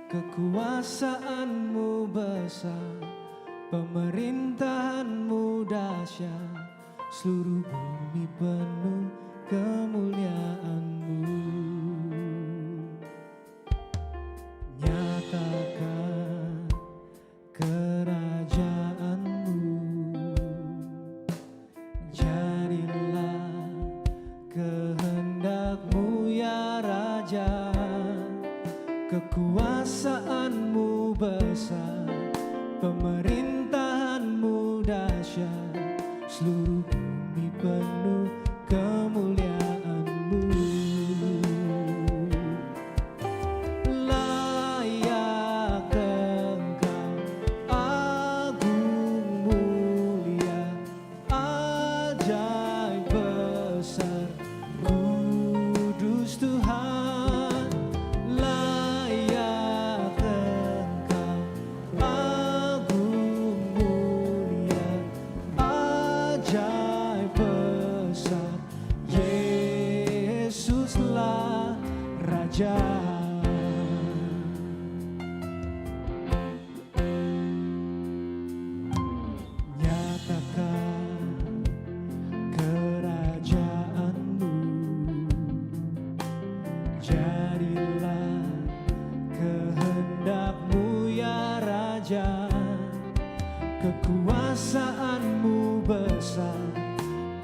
Kekuasaanmu besar, pemerintahanmu dahsyat, seluruh bumi penuh kemuliaanmu. Nyatakan kerajaanmu, jadilah kehendakmu ya Raja. Kekuasaanmu besar, pemerintahanmu dahsyat, seluruh bumi penuh kemuliaanmu. Layak Engkau, agung mulia, ajaib besar, kudus Tuhan. Raja, nyatakan kerajaanmu, jadilah kehendakmu ya Raja. Kekuasaanmu besar,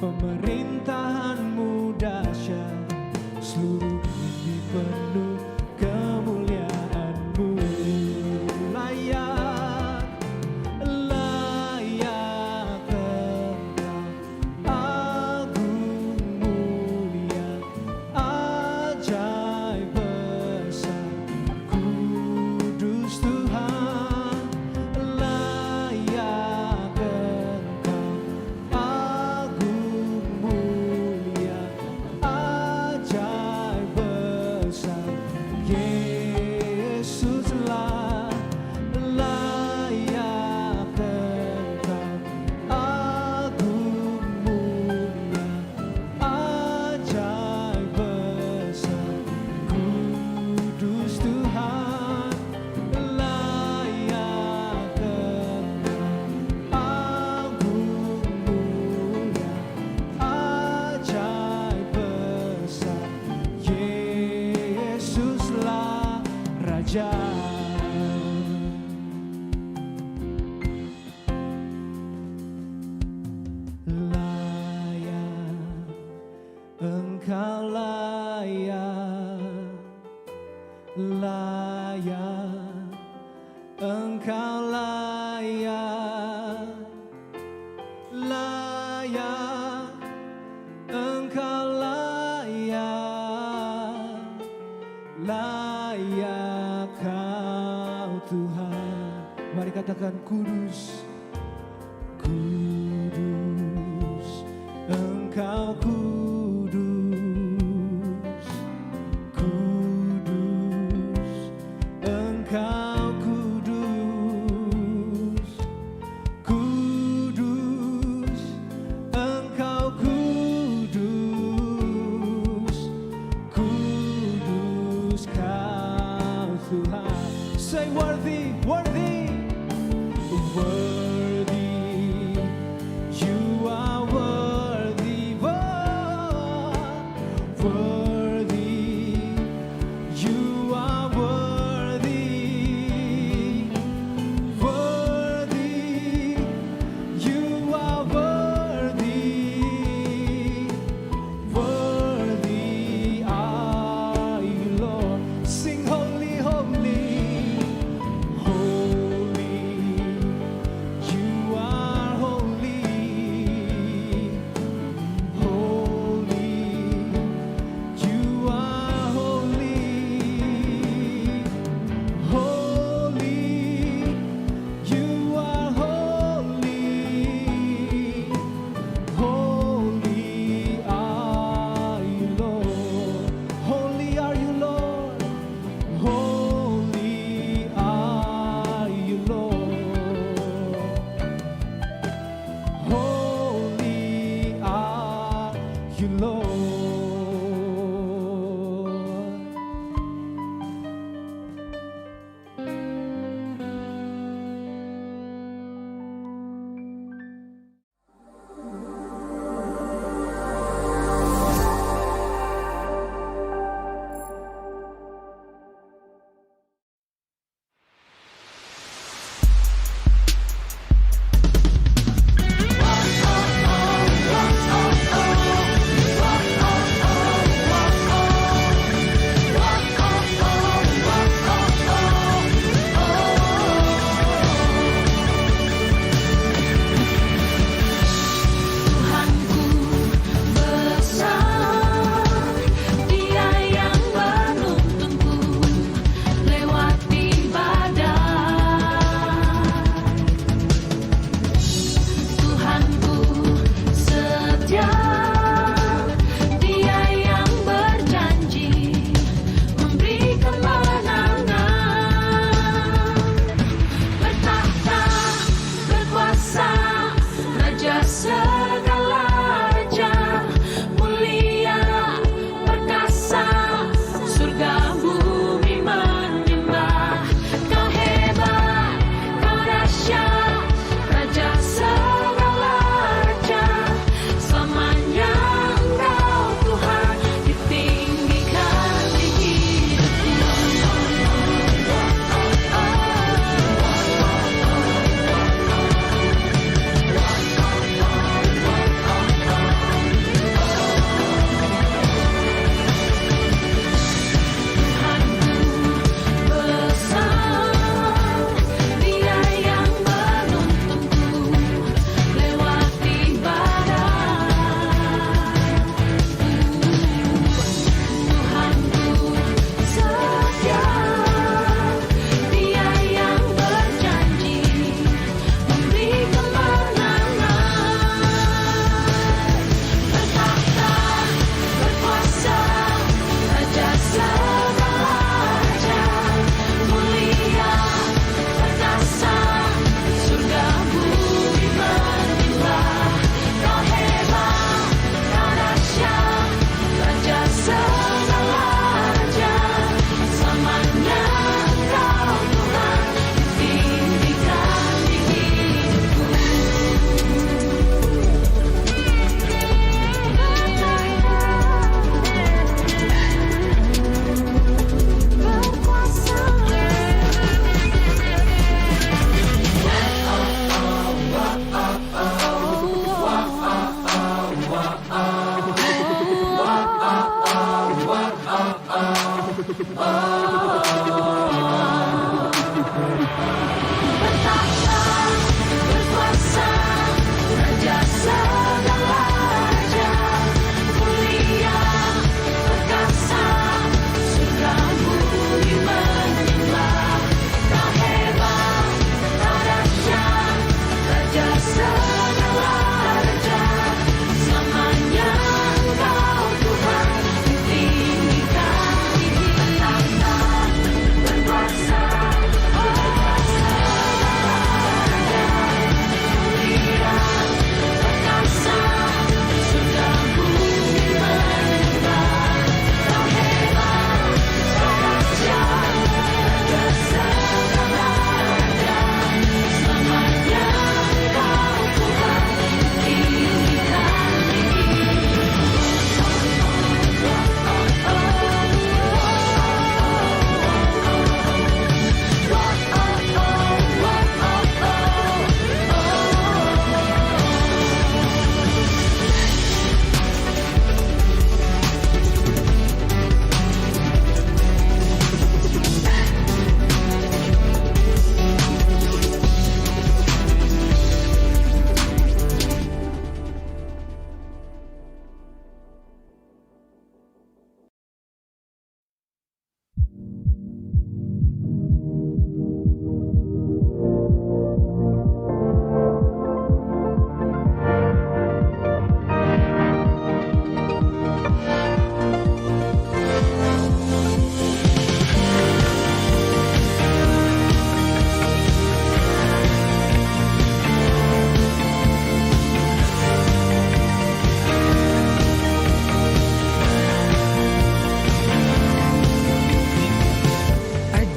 pemerintahanmu dahsyat, seluruh bumi penuh kemuliaanmu. Layak, layak Engkau, agung mulia, ajaib besar, kudus Tuhan. Layak Engkau, agung mulia, ajaib besar, Yesuslah. Layak Engkau, agung mulia, ajaib besar, kudus Tuhan. Layak Engkau, agung mulia, ajaib besar, Yesuslah Raja. Layak, Engkau layak, layak, Engkau layak, layak, Engkau layak, layak Kau Tuhan. Mari katakan kudus, kudus, Engkau kudus, kudus, Engkau kudus, kudus, Engkau kudus, kudus Kau Tuhan. Say worthy, worthy, worthy, you are worthy, worthy, you are worthy, worthy, you are worthy, worthy are you, Lord. Sing holy, holy, holy.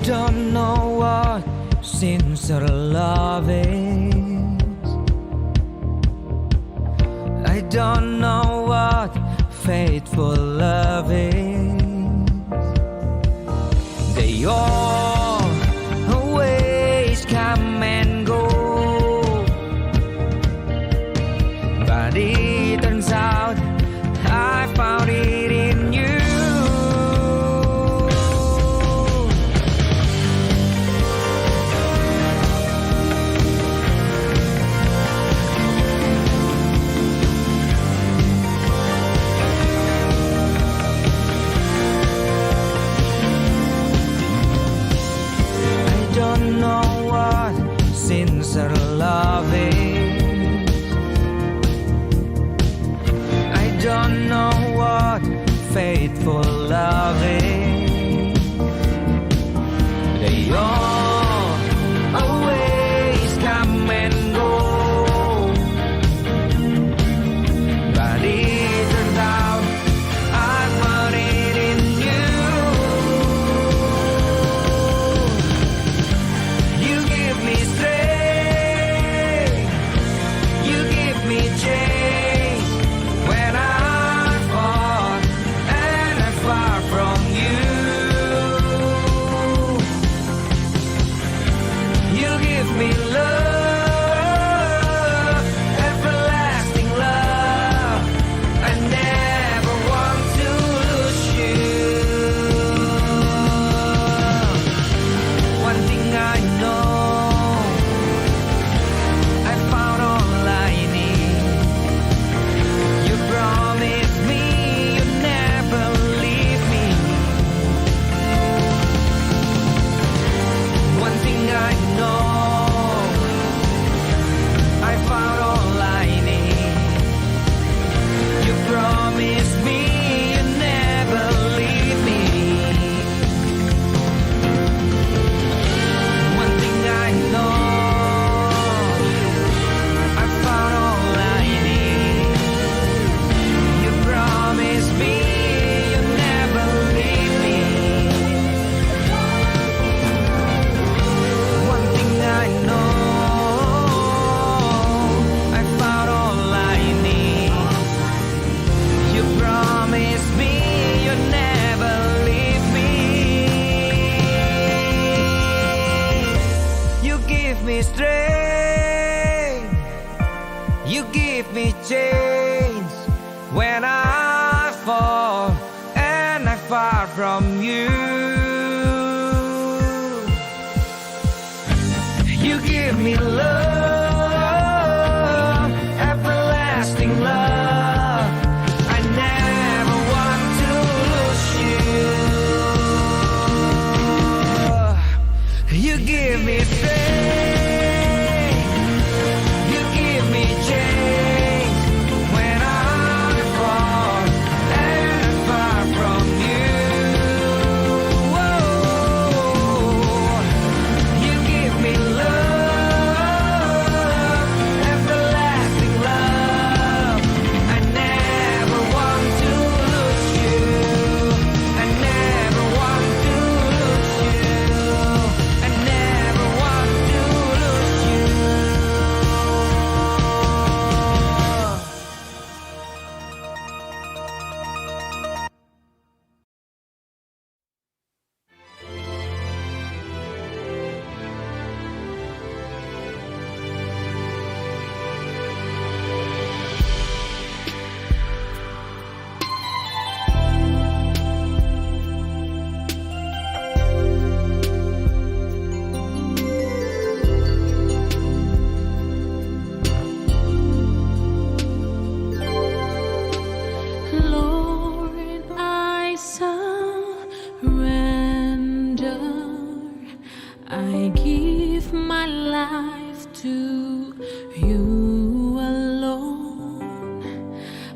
don't know what sincere love is. I don't know what faithful love is. They always come and go, but it turns out I found it in you. Don't know what sincere love is. I don't know what faithful love is. They always come and go, but it turns out I found it in you. You give me strength, you give me change when I'm far and I'm far from you. You give me love, everlasting love. I never want to lose you. One thing I know, I found all I need. You promised me you'd never leave me. One thing I know, I found all I need. You promised me you'd never leave me. One thing I know, I found all I need. You promised me you'd never leave me. One thing I know, I found all I need. You promised me you'd never leave me. You give me strength, you give me change when I fall and I'm far from you. You give me love, everlasting love. I never want to lose you. You give me strength, you give me change when I'm far and I'm far from you. Whoa. You give me love, everlasting love. I never want to lose you. I never want to lose you. I never want to lose you. Lord, I surrender. I give my life to you alone.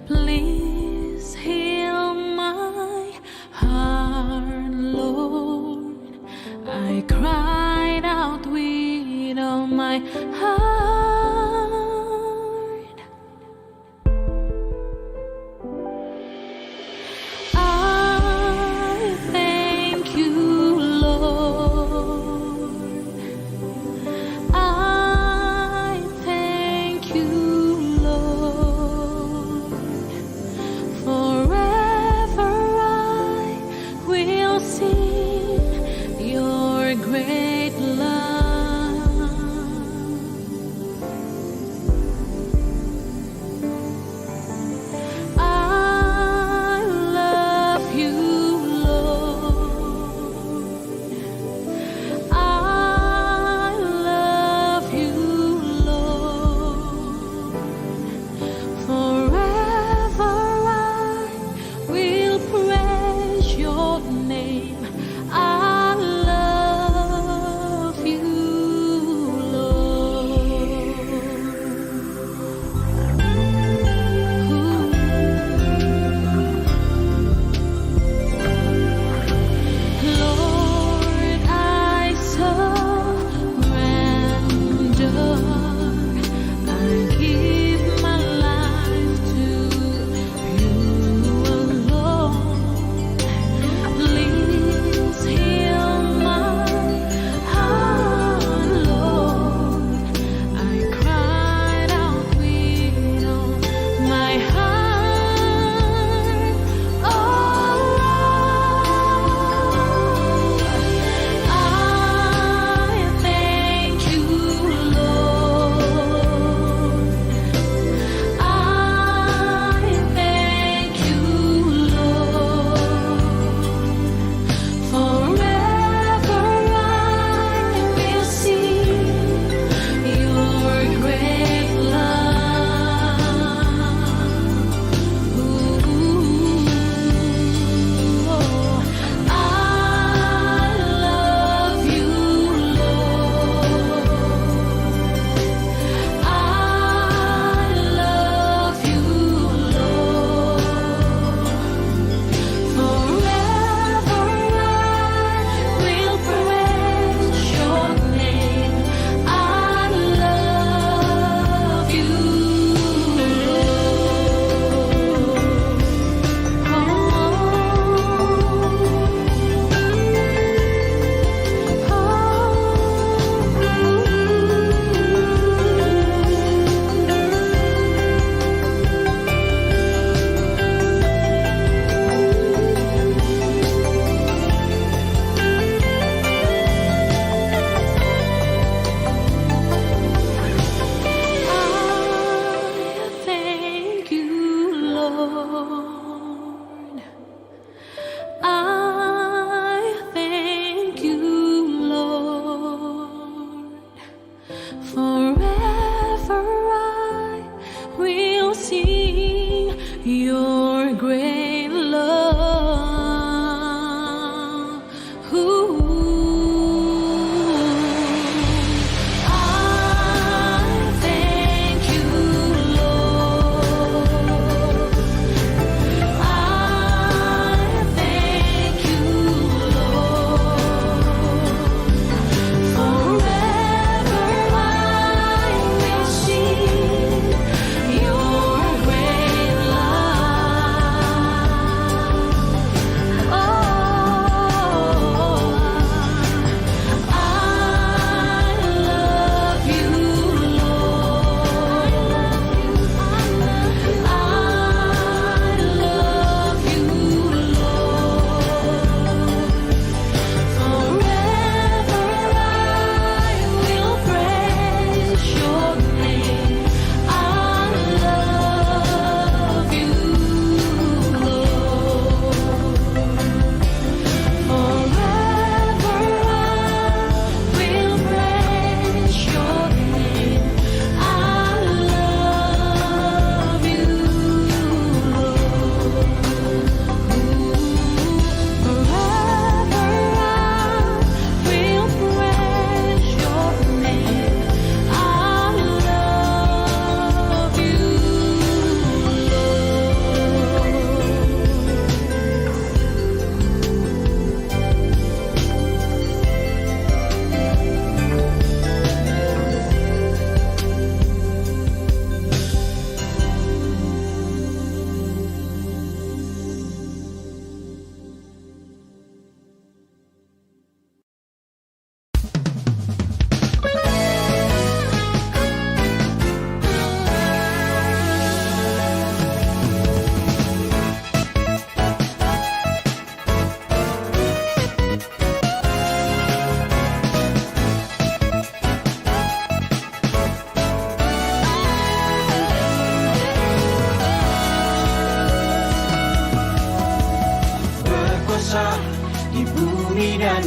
Please heal my heart, Lord. I cried out with all my heart. I thank you, Lord.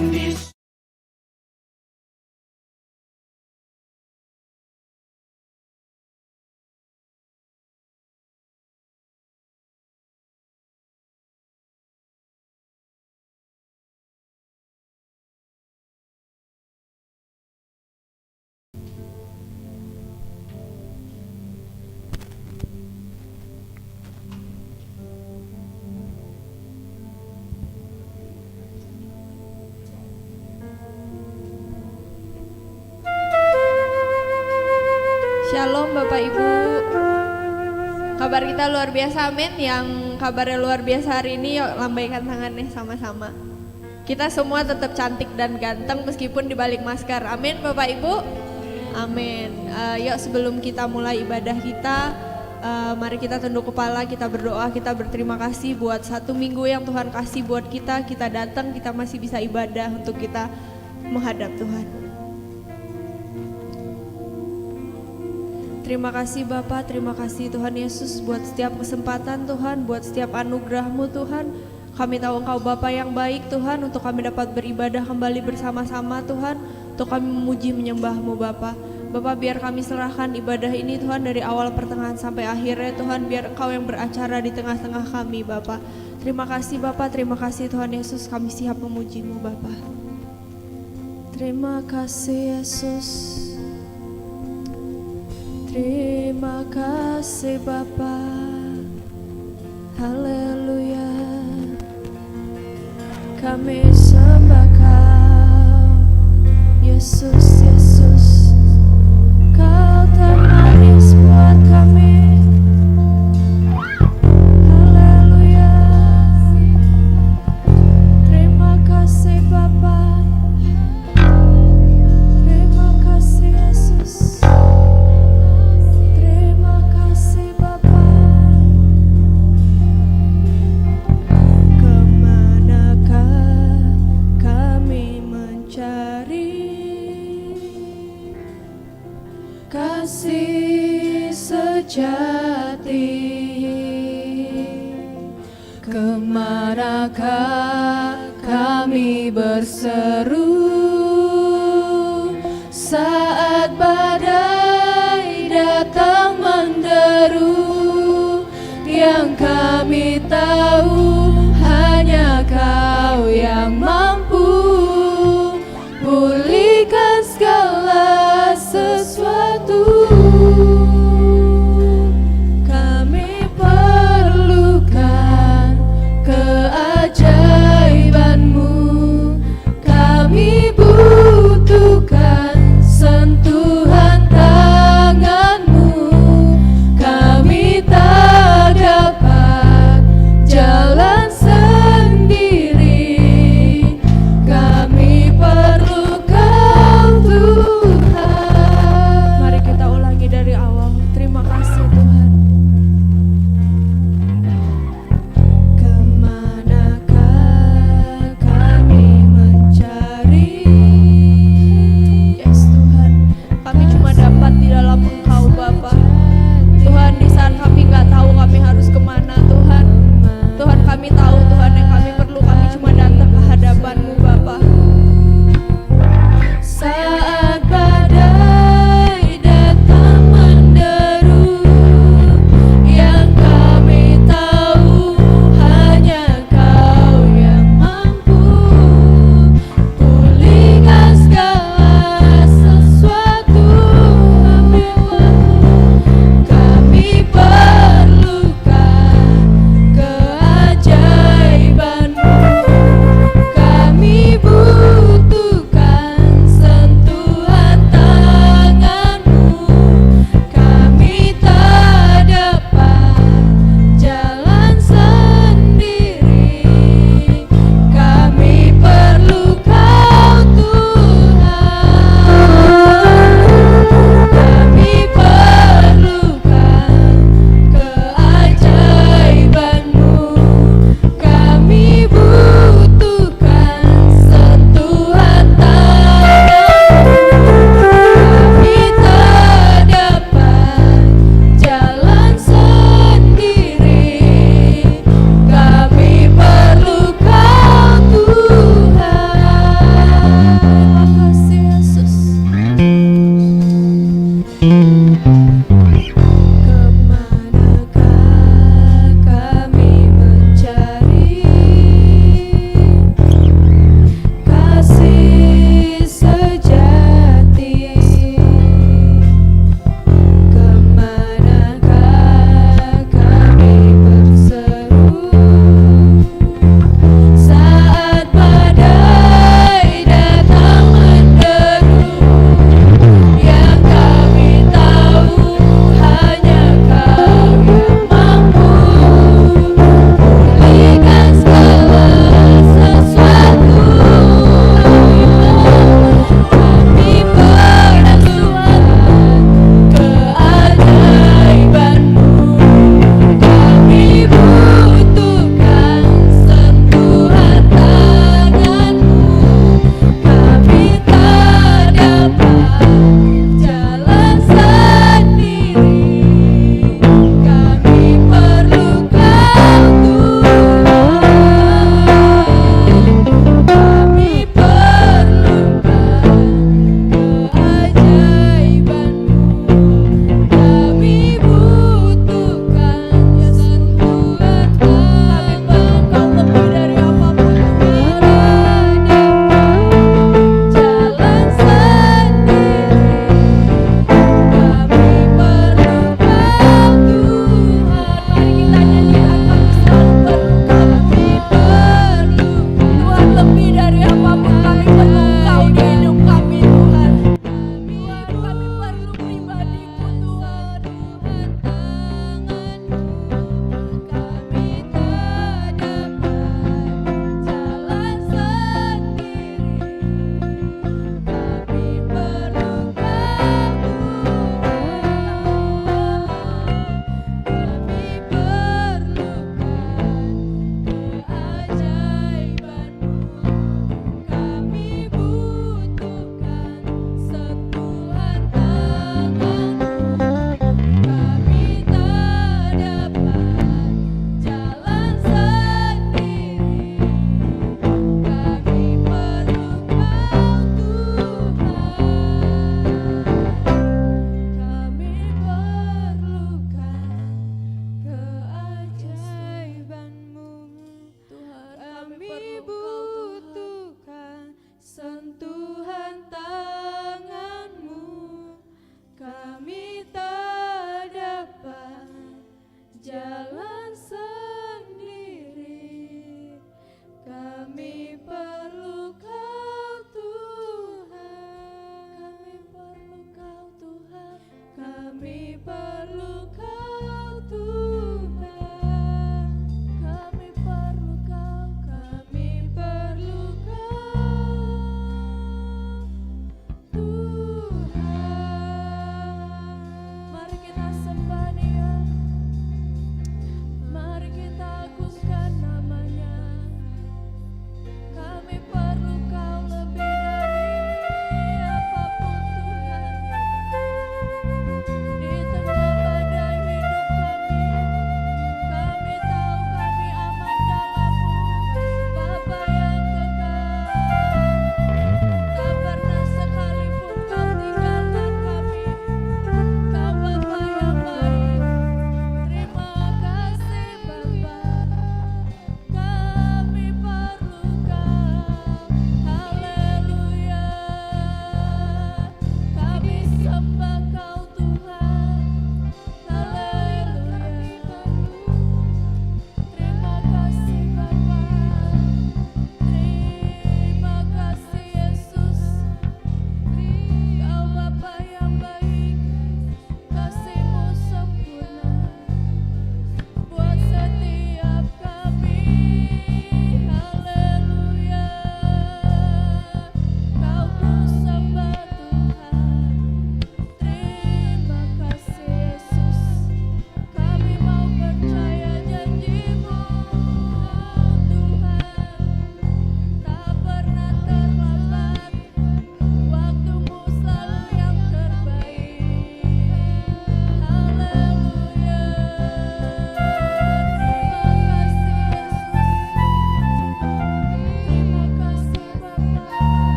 in this. Shalom Bapak Ibu. Kabar kita luar biasa, amin. Yang kabarnya luar biasa hari ini, yuk lambaikan tangannya sama-sama. Kita semua tetap cantik dan ganteng meskipun dibalik masker, amin Bapak Ibu. Amin. Yuk sebelum kita mulai ibadah kita, mari kita tunduk kepala, kita berdoa, kita berterima kasih buat 1 minggu yang Tuhan kasih buat kita. Kita datang, kita masih bisa ibadah untuk kita menghadap Tuhan. Terima kasih Bapa, terima kasih Tuhan Yesus buat setiap kesempatan Tuhan, buat setiap anugerah-Mu Tuhan. Kami tahu Engkau Bapa yang baik Tuhan, untuk kami dapat beribadah kembali bersama-sama Tuhan, untuk kami memuji menyembah-Mu Bapa. Bapa, biar kami serahkan ibadah ini Tuhan dari awal pertengahan sampai akhirnya Tuhan, biar Engkau yang beracara di tengah-tengah kami Bapa. Terima kasih Bapa, terima kasih Tuhan Yesus, kami siap memuji-Mu Bapa. Terima kasih Yesus. Terima kasih Bapa, haleluya. Kami sembah Kau, Yesus, Yesus. Kau termanis buat kami, haleluya. Terima kasih Bapa, terima kasih Yesus. Kasih sejati, kemanakah kami berseru saat badai datang menderu, yang kami tahu hanya Kau yang mampu pulihkan segala sesuatu. Kami perlukan keajaiban-Mu, kami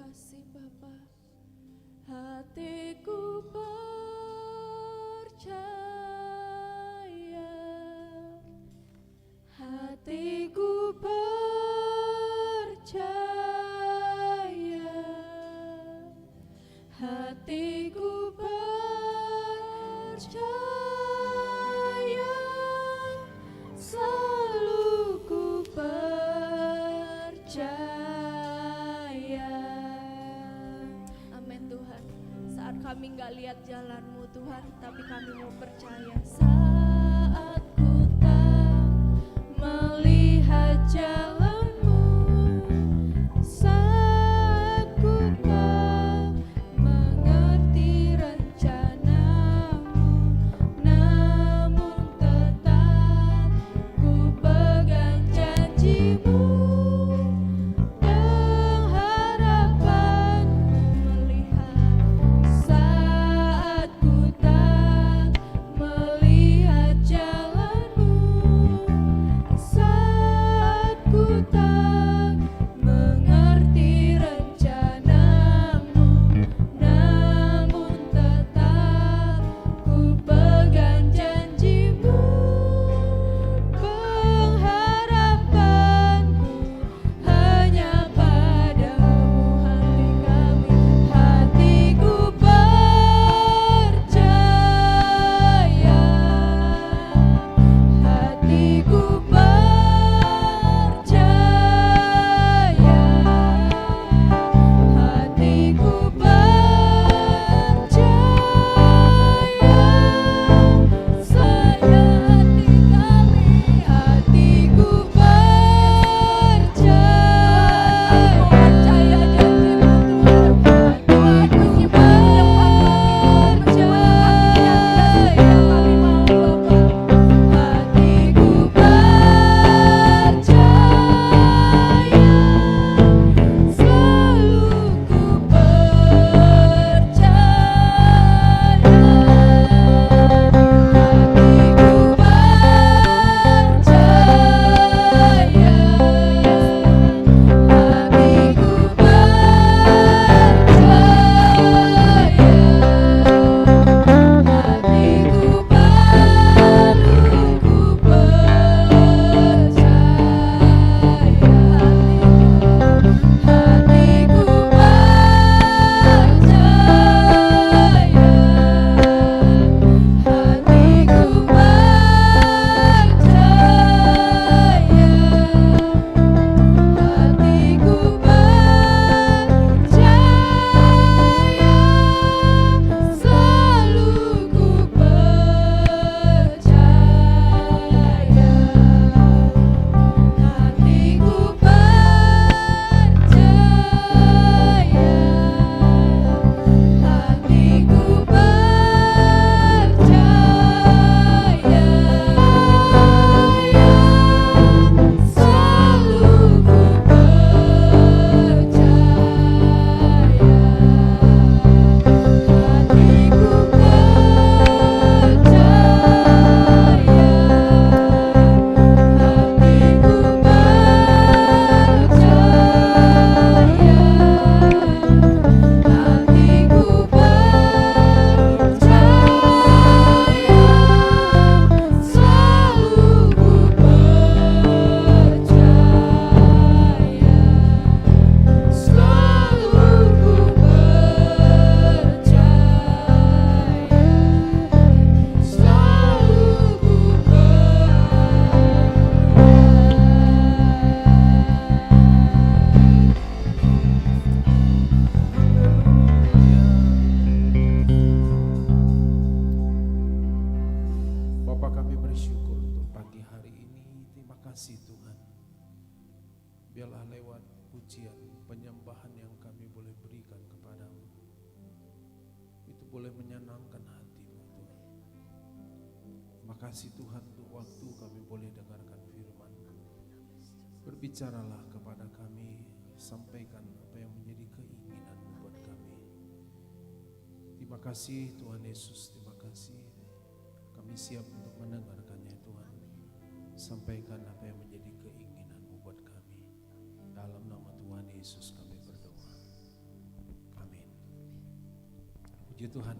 kasih Bapa. Hatiku percaya, hatiku percaya, hatiku percaya, selalu ku percaya. Amin Tuhan. Saat kami nggak lihat jalan-Mu Tuhan, tapi kami mau percaya. Saat ku tak melihat jalan-Mu, saat ku tak mengerti rencana-Mu, namun tetap ku pegang janji-Mu. Pengharapanku melihat saat ku tak melihat jalan-Mu, saat ku tak mengerti rencana-Mu, namun tetap ku pegang janji-Mu. Pengharapanku hanya padamu, hati kami, hatiku percaya, hatiku percaya, hatiku percaya, saya hati kami, hatiku percaya, percaya janji-Mu Tuhan, Tuhan menyimpan percaya, kami mau Bapa, hatiku percaya, selalu ku percaya, Bapa, kami bersyukur untuk pagi hari ini. Terima kasih Tuhan. Biarlah lewat pujian, penyembahan yang kami boleh berikan kepadamu, itu boleh menyenangkan hatimu Tuhan. Terima kasih Tuhan untuk waktu kami boleh dengarkan firman. Berbicaralah kepada kami, sampaikan apa yang menjadi keinginan buat kami. Terima kasih Tuhan Yesus, terima kasih. Kami siap untuk mendengarkannya Tuhan. Sampaikan apa yang menjadi keinginan-Mu buat kami. Dalam nama Tuhan Yesus kami berdoa. Puji Tuhan.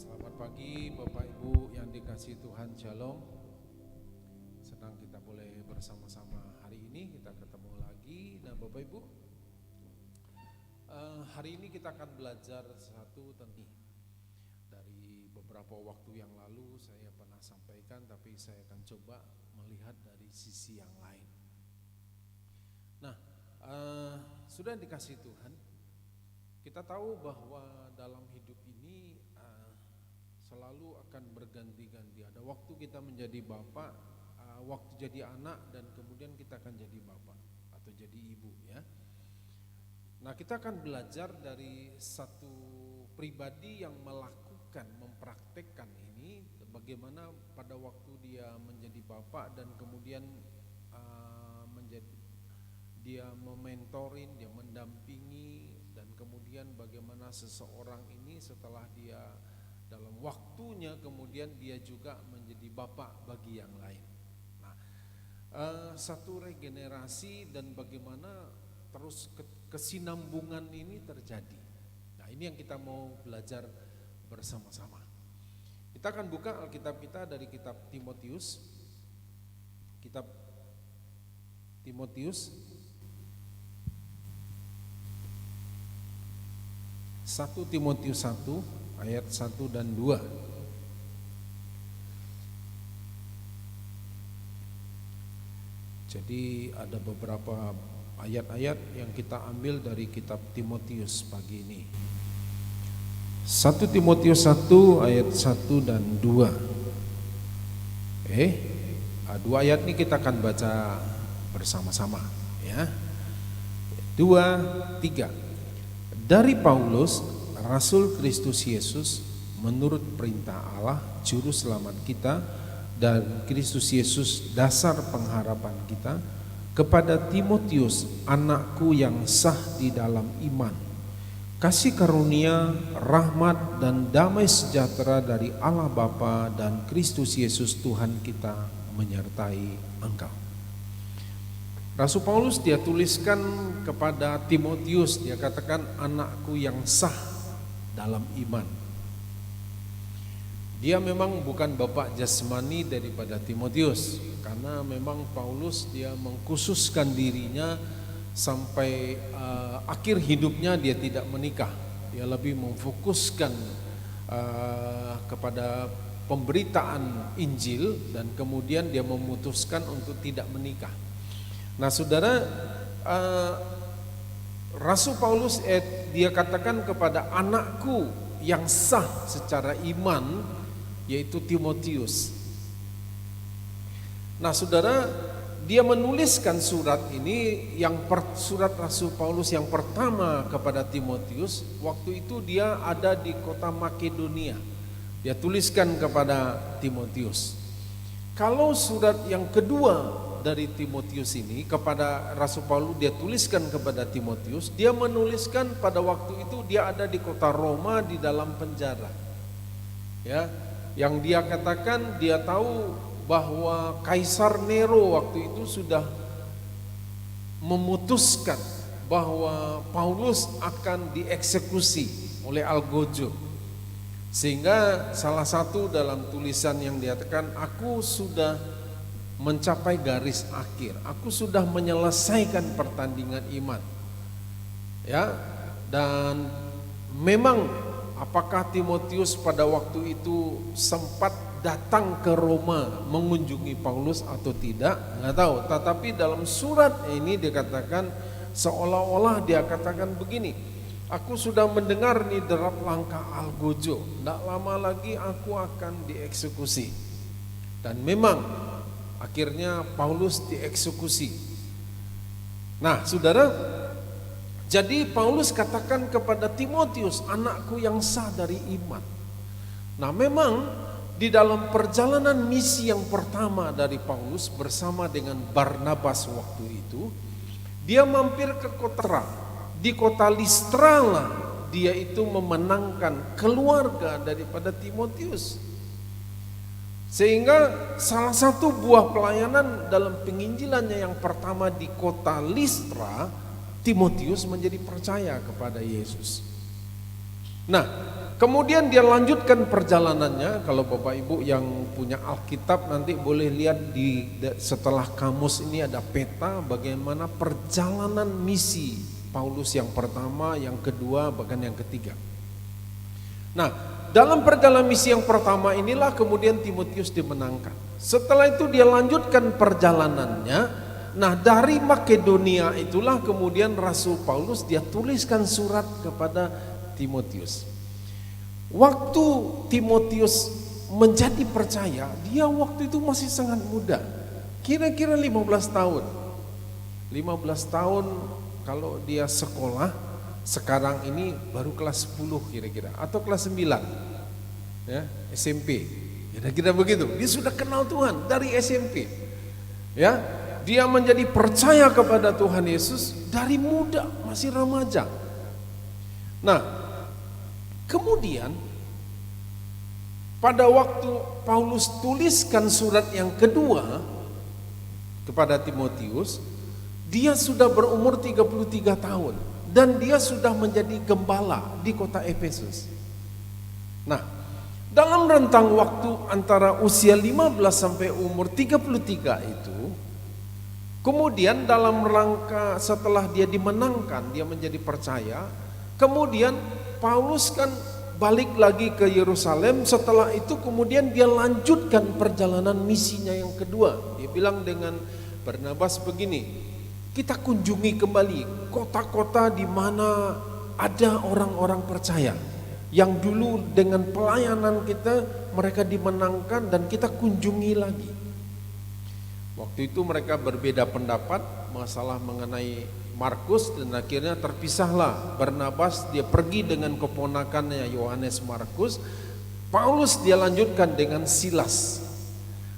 Selamat pagi Bapak Ibu yang dikasihi Tuhan, Shalom. Senang kita boleh bersama-sama hari ini, kita ketemu lagi. Nah Bapak Ibu, hari ini kita akan belajar satu tentang dari beberapa waktu yang lalu saya pernah sampaikan, tapi saya akan coba melihat dari sisi yang lain. Nah, sudah dikasih Tuhan, kita tahu bahwa dalam hidup ini selalu akan berganti-ganti. Ada waktu kita menjadi bapak, waktu jadi anak, dan kemudian kita akan jadi bapak atau jadi ibu ya. Nah, kita akan belajar dari satu pribadi yang mempraktekkan ini, bagaimana pada waktu dia menjadi bapak dan kemudian dia mementorin, dia mendampingi, dan kemudian bagaimana seseorang ini setelah dia dalam waktunya kemudian dia juga menjadi bapak bagi yang lain. Nah, satu regenerasi dan bagaimana terus kesinambungan ini terjadi. Nah, ini yang kita mau belajar bersama-sama. Kita akan buka Alkitab kita dari kitab Timotius. Kitab Timotius 1 Timotius 1 ayat 1 dan 2. Jadi ada beberapa ayat-ayat yang kita ambil dari kitab Timotius pagi ini. 1 Timotius 1 ayat 1 dan 2. Dua ayat ini kita akan baca bersama-sama ya. 2, 3. Dari Paulus, Rasul Kristus Yesus, menurut perintah Allah, Juru Selamat kita, dan Kristus Yesus, dasar pengharapan kita, kepada Timotius, anakku yang sah di dalam iman. Kasih karunia, rahmat, dan damai sejahtera dari Allah Bapa dan Kristus Yesus Tuhan kita menyertai engkau. Rasul Paulus dia tuliskan kepada Timotius, dia katakan anakku yang sah dalam iman. Dia memang bukan bapak jasmani daripada Timotius, karena memang Paulus dia mengkhususkan dirinya sampai akhir hidupnya dia tidak menikah. Dia lebih memfokuskan kepada pemberitaan Injil dan kemudian dia memutuskan untuk tidak menikah. Nah saudara, Rasul Paulus dia katakan kepada anakku yang sah secara iman, yaitu Timotius. Nah saudara, dia menuliskan surat ini, surat Rasul Paulus yang pertama kepada Timotius. Waktu itu dia ada di kota Makedonia. Dia tuliskan kepada Timotius. Kalau surat yang kedua dari Timotius ini kepada Rasul Paulus, dia tuliskan kepada Timotius, dia menuliskan pada waktu itu dia ada di kota Roma di dalam penjara. Ya, yang dia katakan dia tahu bahwa Kaisar Nero waktu itu sudah memutuskan bahwa Paulus akan dieksekusi oleh Algojo. Sehingga salah satu dalam tulisan yang dia katakan, aku sudah mencapai garis akhir, aku sudah menyelesaikan pertandingan iman. Ya, dan memang apakah Timotius pada waktu itu sempat datang ke Roma mengunjungi Paulus atau tidak, nggak tahu. Tetapi dalam surat ini dikatakan seolah-olah dia katakan begini, aku sudah mendengar nih derap langkah Algojo, tidak lama lagi aku akan dieksekusi. Dan memang akhirnya Paulus dieksekusi. Nah saudara, jadi Paulus katakan kepada Timotius, anakku yang sah dari iman. Nah memang di dalam perjalanan misi yang pertama dari Paulus bersama dengan Barnabas waktu itu, dia mampir ke kota. Di kota Listra lah dia itu memenangkan keluarga daripada Timotius. Sehingga salah satu buah pelayanan dalam penginjilannya yang pertama di kota Listra, Timotius menjadi percaya kepada Yesus. Nah, kemudian dia lanjutkan perjalanannya. Kalau Bapak Ibu yang punya Alkitab nanti boleh lihat setelah kamus ini ada peta bagaimana perjalanan misi Paulus yang pertama, yang kedua, bahkan yang ketiga. Nah, dalam perjalanan misi yang pertama inilah kemudian Timotius dimenangkan. Setelah itu dia lanjutkan perjalanannya. Nah, dari Makedonia itulah kemudian Rasul Paulus dia tuliskan surat kepada Timotius. Waktu Timotius menjadi percaya, dia waktu itu masih sangat muda. Kira-kira 15 tahun. 15 tahun kalau dia sekolah, sekarang ini baru kelas 10 kira-kira atau kelas 9. Ya, SMP. Kira-kira begitu. Dia sudah kenal Tuhan dari SMP. Ya, dia menjadi percaya kepada Tuhan Yesus dari muda, masih remaja. Nah, kemudian pada waktu Paulus tuliskan surat yang kedua kepada Timotius, dia sudah berumur 33 tahun dan dia sudah menjadi gembala di kota Efesus. Nah, dalam rentang waktu antara usia 15 sampai umur 33 itu, kemudian dalam rangka setelah dia dimenangkan, dia menjadi percaya, kemudian Paulus kan balik lagi ke Yerusalem. Setelah itu kemudian dia lanjutkan perjalanan misinya yang kedua. Dia bilang dengan Barnabas begini, kita kunjungi kembali kota-kota di mana ada orang-orang percaya yang dulu dengan pelayanan kita mereka dimenangkan, dan kita kunjungi lagi. Waktu itu mereka berbeda pendapat masalah mengenai Markus, dan akhirnya terpisahlah. Barnabas dia pergi dengan keponakannya Yohanes Markus. Paulus dia lanjutkan dengan Silas.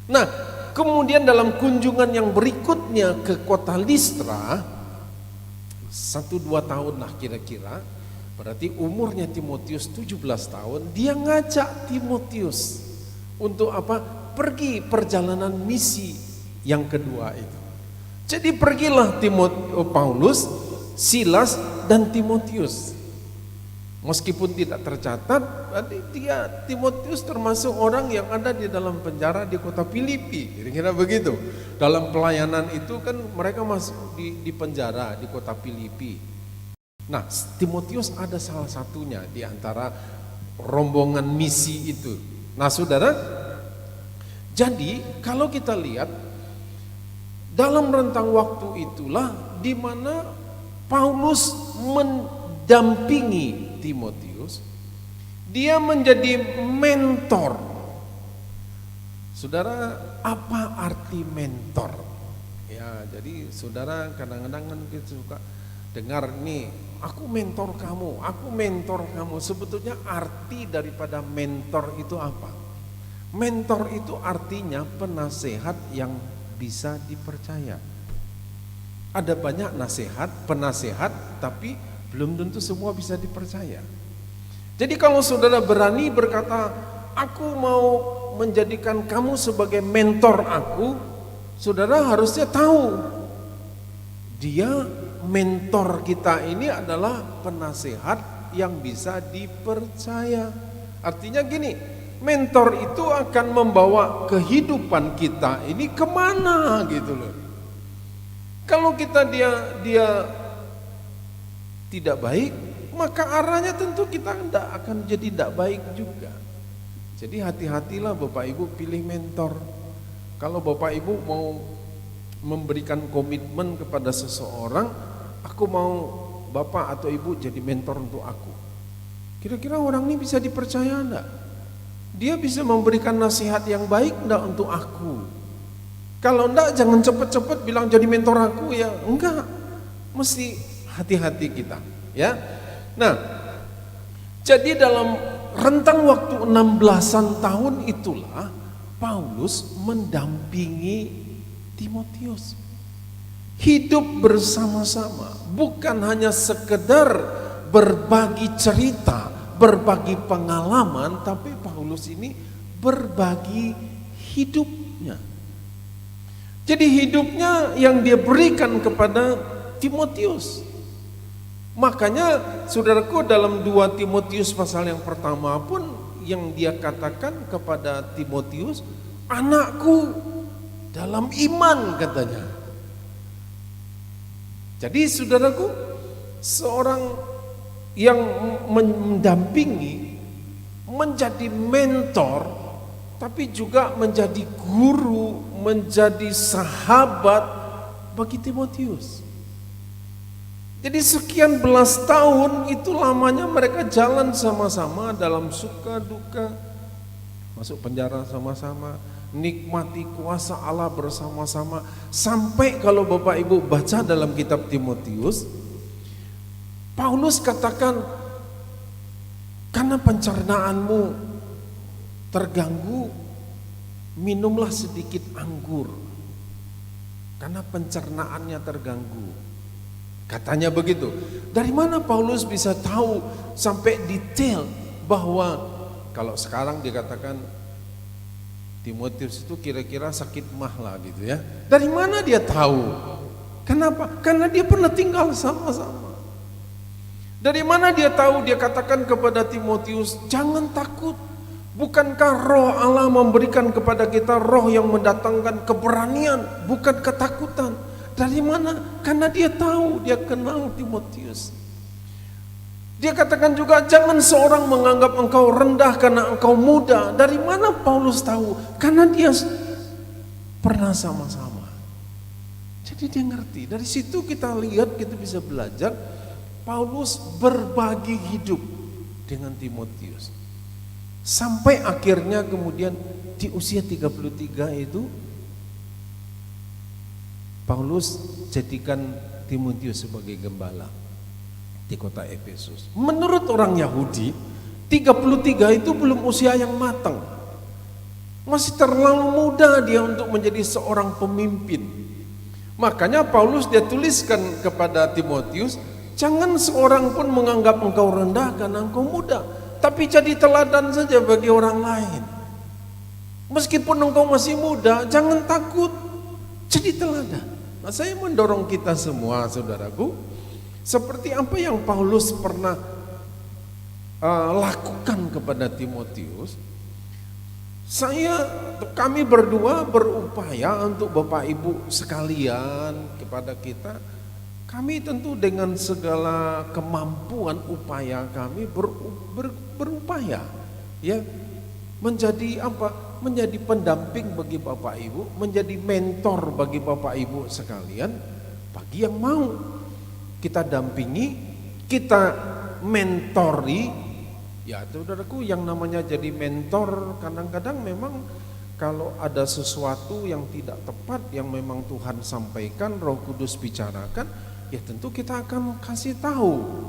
Nah, kemudian dalam kunjungan yang berikutnya ke kota Listra, 1-2 tahun lah kira-kira, berarti umurnya Timotius 17 tahun, dia ngajak Timotius untuk apa? Pergi perjalanan misi yang kedua itu. Jadi pergilah Paulus, Silas dan Timotius. Meskipun tidak tercatat, berarti Timotius termasuk orang yang ada di dalam penjara di kota Filipi, kira-kira begitu. Dalam pelayanan itu kan mereka masuk di penjara di kota Filipi. Nah, Timotius ada salah satunya di antara rombongan misi itu. Nah, saudara, jadi kalau kita lihat dalam rentang waktu itulah di mana Paulus mendampingi Timotius, dia menjadi mentor. Saudara, apa arti mentor? Ya, jadi saudara kadang-kadang kan kita suka dengar nih, aku mentor kamu, aku mentor kamu. Sebetulnya arti daripada mentor itu apa? Mentor itu artinya penasehat yang bisa dipercaya. Ada banyak nasihat, penasehat, tapi belum tentu semua bisa dipercaya. Jadi kalau saudara berani berkata, aku mau menjadikan kamu sebagai mentor aku, saudara harusnya tahu, dia mentor kita ini adalah penasehat yang bisa dipercaya. Artinya gini, mentor itu akan membawa kehidupan kita ini kemana gitu loh. Kalau kita dia tidak baik, maka arahnya tentu kita akan jadi tidak baik juga. Jadi hati-hatilah Bapak Ibu pilih mentor. Kalau Bapak Ibu mau memberikan komitmen kepada seseorang, aku mau Bapak atau Ibu jadi mentor untuk aku. Kira-kira orang ini bisa dipercaya enggak? Dia bisa memberikan nasihat yang baik enggak untuk aku? Kalau enggak, jangan cepet-cepet bilang jadi mentor aku ya. Enggak, mesti hati-hati kita ya. Nah, jadi dalam rentang waktu 16-an tahun itulah Paulus mendampingi Timotius. Hidup bersama-sama, bukan hanya sekedar berbagi cerita, berbagi pengalaman, tapi Paulus ini berbagi hidupnya. Jadi hidupnya yang dia berikan kepada Timotius. Makanya saudaraku dalam 2 Timotius pasal yang pertama pun yang dia katakan kepada Timotius, anakku dalam iman katanya. Jadi saudaraku, seorang yang mendampingi, menjadi mentor, tapi juga menjadi guru, menjadi sahabat bagi Timotius. Jadi sekian belas tahun itu lamanya mereka jalan sama-sama dalam suka duka, masuk penjara sama-sama, nikmati kuasa Allah bersama-sama. Sampai kalau Bapak Ibu baca dalam kitab Timotius, Paulus katakan, karena pencernaanmu terganggu, minumlah sedikit anggur. Karena pencernaannya terganggu. Katanya begitu. Dari mana Paulus bisa tahu sampai detail bahwa kalau sekarang dikatakan Timotius itu kira-kira sakit mah lah gitu ya. Dari mana dia tahu? Kenapa? Karena dia pernah tinggal sama-sama. Dari mana dia tahu? Dia katakan kepada Timotius, jangan takut. Bukankah roh Allah memberikan kepada kita roh yang mendatangkan keberanian, bukan ketakutan. Dari mana? Karena dia tahu, dia kenal Timotius. Dia katakan juga, jangan seorang menganggap engkau rendah karena engkau muda. Dari mana Paulus tahu? Karena dia pernah sama-sama. Jadi dia ngerti. Dari situ kita lihat, kita bisa belajar, Paulus berbagi hidup dengan Timotius. Sampai akhirnya kemudian di usia 33 itu, Paulus jadikan Timotius sebagai gembala di kota Efesus. Menurut orang Yahudi, 33 itu belum usia yang matang. Masih terlalu muda dia untuk menjadi seorang pemimpin. Makanya Paulus dia tuliskan kepada Timotius, jangan seorang pun menganggap engkau rendah karena engkau muda, tapi jadi teladan saja bagi orang lain. Meskipun engkau masih muda, jangan takut, jadi teladan. Nah, saya mendorong kita semua, saudaraku, seperti apa yang Paulus pernah lakukan kepada Timotius. Kami berdua berupaya untuk Bapak Ibu sekalian kepada kita. Kami tentu dengan segala kemampuan upaya kami berupaya, ya, menjadi apa? Menjadi pendamping bagi Bapak Ibu, menjadi mentor bagi Bapak Ibu sekalian. Bagi yang mau kita dampingi, kita mentori, ya saudaraku, yang namanya jadi mentor kadang-kadang memang kalau ada sesuatu yang tidak tepat, yang memang Tuhan sampaikan, Roh Kudus bicarakan, ya tentu kita akan kasih tahu.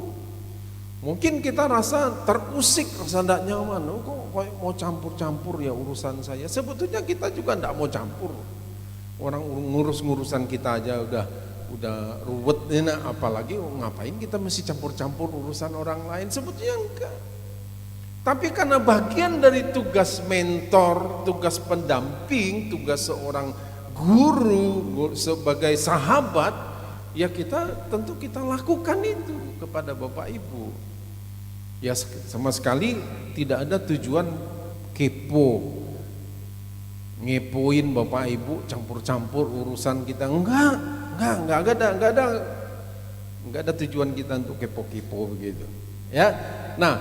Mungkin kita rasa terusik, rasa tidak nyaman, kok mau campur-campur ya urusan saya. Sebetulnya kita juga tidak mau campur. Orang ngurus-ngurusan kita aja udah ruwet ini, apalagi ngapain kita mesti campur-campur urusan orang lain? Sebetulnya enggak. Tapi karena bagian dari tugas mentor, tugas pendamping, tugas seorang guru sebagai sahabat, ya tentu kita lakukan itu kepada Bapak Ibu. Ya sama sekali tidak ada tujuan kepo, ngepoin Bapak Ibu, campur-campur urusan kita. Enggak ada tujuan kita untuk kepo-kepo begitu. Ya. Nah,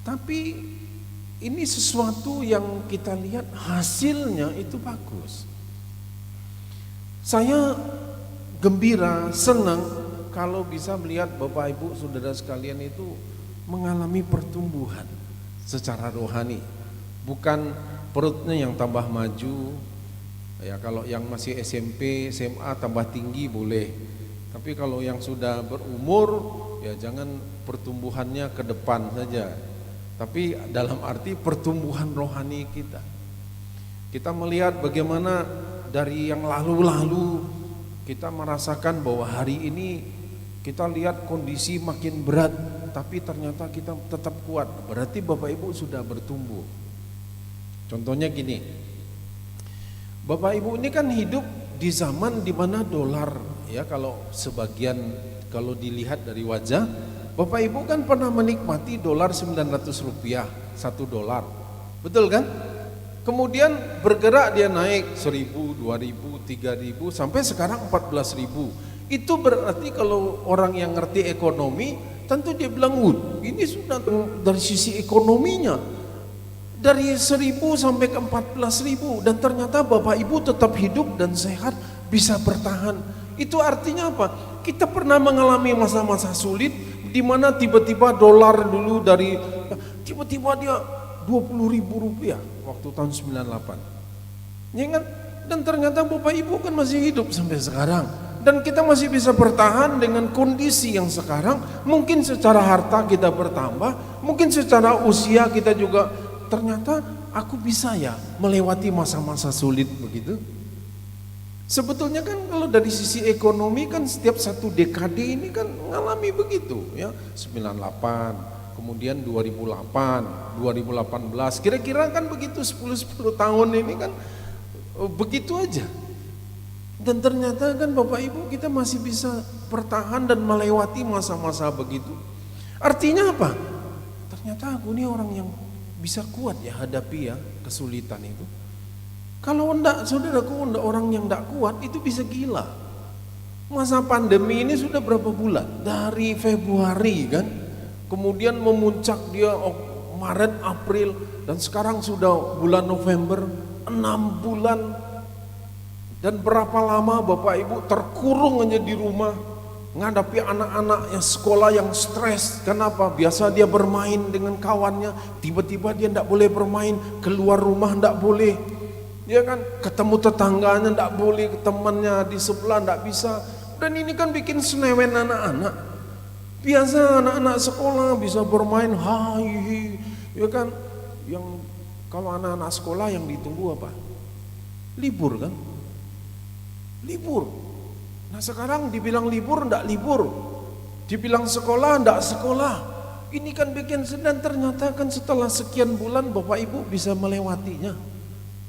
tapi ini sesuatu yang kita lihat hasilnya itu bagus. Saya gembira, senang kalau bisa melihat Bapak Ibu saudara sekalian itu mengalami pertumbuhan secara rohani. Bukan perutnya yang tambah maju, ya kalau yang masih SMP, SMA tambah tinggi boleh. Tapi kalau yang sudah berumur, ya jangan pertumbuhannya ke depan saja. Tapi dalam arti pertumbuhan rohani kita. Kita melihat bagaimana dari yang lalu-lalu kita merasakan bahwa hari ini kita lihat kondisi makin berat, tapi ternyata kita tetap kuat. Berarti Bapak Ibu sudah bertumbuh. Contohnya gini, Bapak Ibu ini kan hidup di zaman dimana dolar ya, kalau sebagian kalau dilihat dari wajah, Bapak Ibu kan pernah menikmati dolar 900 rupiah, 1 dolar, betul kan? Kemudian bergerak dia naik 1000, 2000, 3000 sampai sekarang 14.000. Itu berarti kalau orang yang ngerti ekonomi tentu dia bilang, ini sudah dari sisi ekonominya dari 1000 sampai ke 14.000 dan ternyata Bapak Ibu tetap hidup dan sehat, bisa bertahan. Itu artinya apa? Kita pernah mengalami masa-masa sulit di mana tiba-tiba dolar dulu dari tiba-tiba dia 20.000 rupiah waktu tahun 98. Ya kan? Dan ternyata Bapak Ibu kan masih hidup sampai sekarang. Dan kita masih bisa bertahan dengan kondisi yang sekarang. Mungkin secara harta kita bertambah, mungkin secara usia kita juga ternyata aku bisa ya melewati masa-masa sulit begitu. Sebetulnya kan kalau dari sisi ekonomi kan setiap satu dekade ini kan mengalami begitu ya. 98, kemudian 2008, 2018, kira-kira kan begitu 10 tahun ini kan begitu aja. Dan ternyata kan Bapak Ibu kita masih bisa bertahan dan melewati masa-masa begitu. Artinya apa? Ternyata aku ini orang yang bisa kuat ya hadapi ya kesulitan itu. Kalau enggak, saudaraku, enggak, orang yang enggak kuat itu bisa gila. Masa pandemi ini sudah berapa bulan? Dari Februari kan, kemudian memuncak dia Maret, April, dan sekarang sudah bulan November, 6 bulan. Dan berapa lama Bapak Ibu terkurung aja di rumah, menghadapi anak-anak yang sekolah yang stres. Kenapa? Biasa dia bermain dengan kawannya, tiba-tiba dia enggak boleh bermain, keluar rumah enggak boleh. Ya kan, ketemu tetangganya enggak boleh, temannya di sebelah enggak bisa. Dan ini kan bikin senewen anak-anak. Biasa anak-anak sekolah bisa bermain hai, ya kan. Yang kalau anak-anak sekolah yang ditunggu apa? Libur kan? Libur. Nah sekarang dibilang libur enggak libur, dibilang sekolah enggak sekolah. Ini kan bikin sedang, ternyata kan setelah sekian bulan Bapak Ibu bisa melewatinya.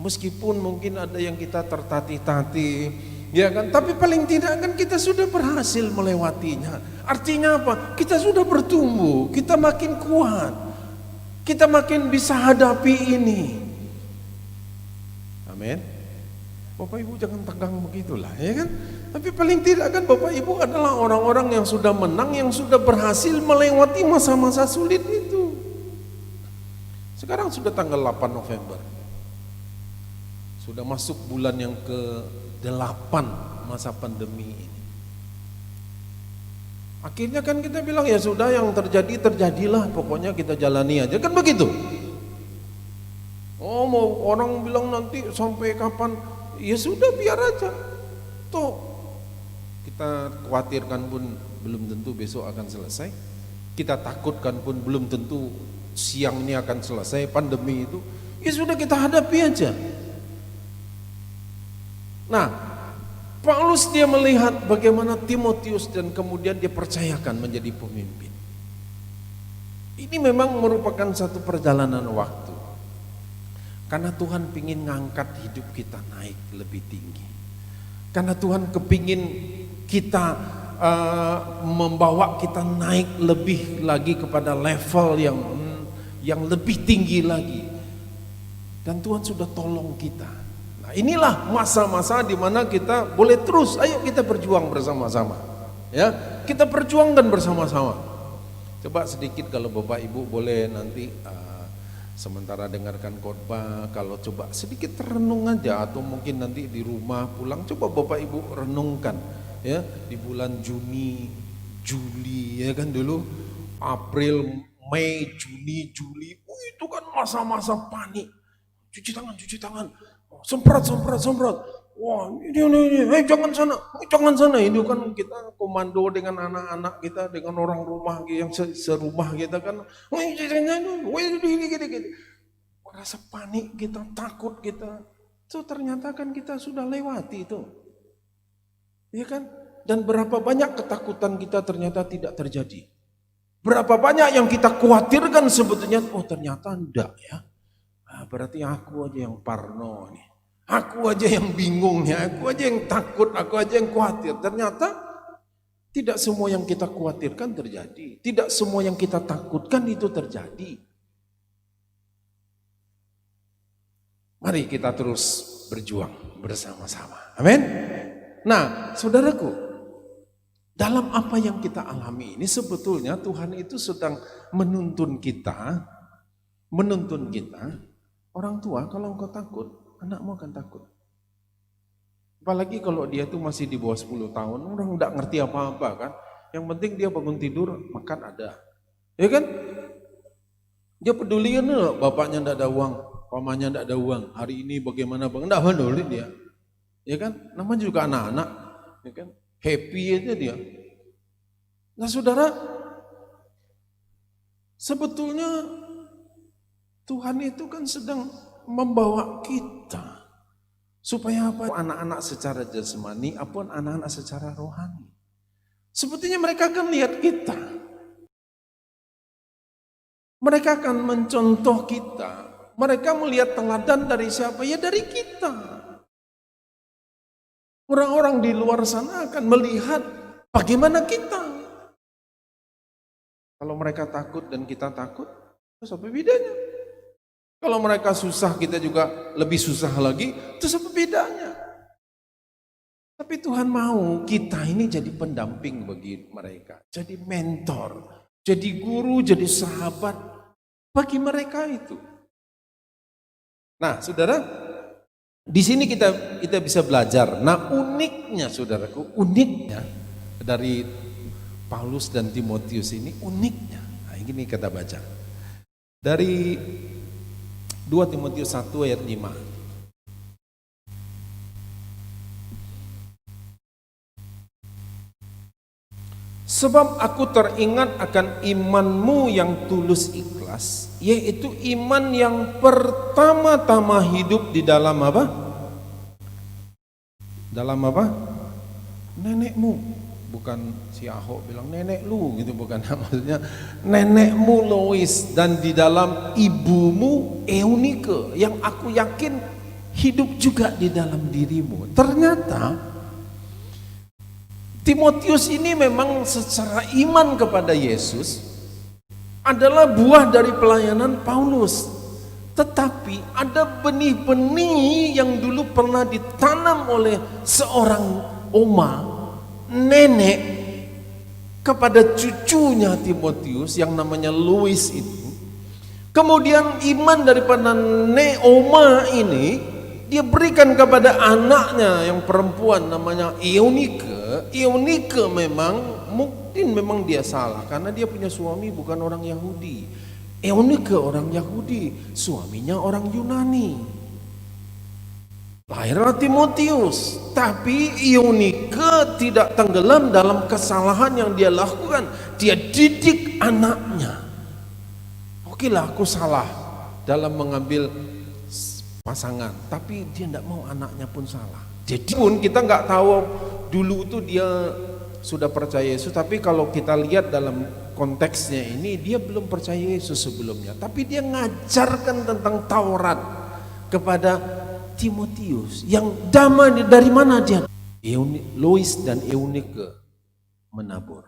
Meskipun mungkin ada yang kita tertatih-tatih, ya kan, tapi paling tidak kan kita sudah berhasil melewatinya. Artinya apa? Kita sudah bertumbuh, kita makin kuat, kita makin bisa hadapi ini. Amin. Bapak Ibu jangan tegang begitulah, ya kan? Tapi paling tidak kan Bapak Ibu adalah orang-orang yang sudah menang, yang sudah berhasil melewati masa-masa sulit itu. Sekarang sudah tanggal 8 November. Sudah masuk bulan yang ke-8 masa pandemi ini. Akhirnya kan kita bilang ya sudah, yang terjadi terjadilah, pokoknya kita jalani aja, kan begitu. Oh, mau orang bilang nanti sampai kapan? Ya sudah, biar aja. Toh kita khawatirkan pun belum tentu besok akan selesai. Kita takutkan pun belum tentu siang ini akan selesai pandemi itu. Ya sudah, kita hadapi aja. Nah, Paulus dia melihat bagaimana Timotius dan kemudian dia percayakan menjadi pemimpin. Ini memang merupakan satu perjalanan waktu. Karena Tuhan ingin ngangkat hidup kita naik lebih tinggi. Karena Tuhan kepingin kita membawa kita naik lebih lagi kepada level yang lebih tinggi lagi. Dan Tuhan sudah tolong kita. Nah, inilah masa-masa di mana kita boleh terus, ayo kita berjuang bersama-sama. Ya, kita perjuangkan bersama-sama. Coba sedikit kalau Bapak Ibu boleh nanti sementara dengarkan khotbah, kalau coba sedikit renung aja, atau mungkin nanti di rumah pulang coba Bapak Ibu renungkan ya, di bulan Juni, Juli ya kan, dulu April, Mei, Juni, Juli, itu kan masa-masa panik. Cuci tangan, semprot. Wah, ini, jangan sana. Ini kan kita komando dengan anak-anak kita, dengan orang rumah yang serumah kita kan. Rasa panik kita, takut kita. Itu ternyata kan kita sudah lewati itu. Ya kan? Dan berapa banyak ketakutan kita ternyata tidak terjadi. Berapa banyak yang kita khawatirkan sebetulnya, oh ternyata enggak ya. Nah, berarti aku aja yang parno nih. Aku aja yang bingung ya, aku aja yang takut, aku aja yang khawatir. Ternyata tidak semua yang kita khawatirkan terjadi. Tidak semua yang kita takutkan itu terjadi. Mari kita terus berjuang bersama-sama. Amin. Nah, saudaraku, dalam apa yang kita alami ini sebetulnya Tuhan itu sedang menuntun kita. Orang tua, kalau engkau takut, anakmu akan takut. Apalagi kalau dia tuh masih di bawah 10 tahun, orang enggak ngerti apa-apa kan. Yang penting dia bangun tidur, makan ada. Ya kan? Dia peduli kan bapaknya enggak ada uang, pamannya enggak ada uang. Hari ini bagaimana bang? Enggak peduli dia. Ya kan? Namanya juga anak-anak. Ya kan? Happy aja dia. Nah saudara, sebetulnya Tuhan itu kan sedang membawa kita supaya apa? Anak-anak secara jasmani apun anak-anak secara rohani. Sebetulnya mereka akan lihat kita. Mereka akan mencontoh kita. Mereka melihat teladan dari siapa? Ya dari kita. Orang-orang di luar sana akan melihat bagaimana kita. Kalau mereka takut dan kita takut, terus apa bedanya? Kalau mereka susah, kita juga lebih susah lagi, terus apa bedanya? Tapi Tuhan mau kita ini jadi pendamping bagi mereka, jadi mentor, jadi guru, jadi sahabat bagi mereka itu. Nah, saudara, di sini kita bisa belajar. Nah, uniknya, saudaraku, uniknya dari Paulus dan Timotius ini uniknya. Nah, ini kita baca dari 2 Timotius 1 ayat 5. Sebab aku teringat akan imanmu yang tulus ikhlas, yaitu iman yang pertama-tama hidup di dalam apa? Dalam apa? Nenekmu. Bukan si Ahok bilang nenek lu gitu, bukan. Maksudnya nenekmu Lois dan di dalam ibumu Eunike yang aku yakin hidup juga di dalam dirimu. Ternyata Timotius ini memang secara iman kepada Yesus adalah buah dari pelayanan Paulus. Tetapi ada benih-benih yang dulu pernah ditanam oleh seorang oma, nenek, kepada cucunya Timotius yang namanya Louis itu. Kemudian iman daripada Neoma ini dia berikan kepada anaknya yang perempuan namanya Eunike. Eunike memang dia salah karena dia punya suami bukan orang Yahudi. Eunike orang Yahudi, suaminya orang Yunani. Lahirlah Timotius, tapi Eunike tidak tenggelam dalam kesalahan yang dia lakukan. Dia didik anaknya. Oke lah, aku salah dalam mengambil pasangan, tapi dia tidak mau anaknya pun salah. Jadi pun kita nggak tahu dulu itu dia sudah percaya Yesus, tapi kalau kita lihat dalam konteksnya ini dia belum percaya Yesus sebelumnya, tapi dia ngajarkan tentang Taurat kepada Timotius yang damai. Dari mana dia? Lois dan Eunike menabur,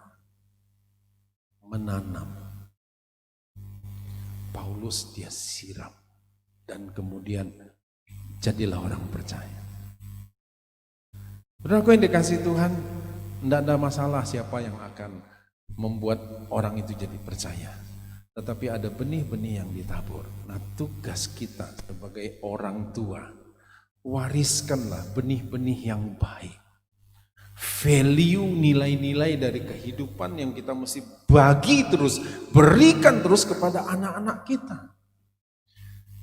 menanam. Paulus dia siram dan kemudian jadilah orang percaya. Saudaraku yang dikasihi Tuhan, tidak ada masalah siapa yang akan membuat orang itu jadi percaya. Tetapi ada benih-benih yang ditabur. Nah, tugas kita sebagai orang tua, wariskanlah benih-benih yang baik. Value, nilai-nilai dari kehidupan yang kita mesti bagi terus, berikan terus kepada anak-anak kita.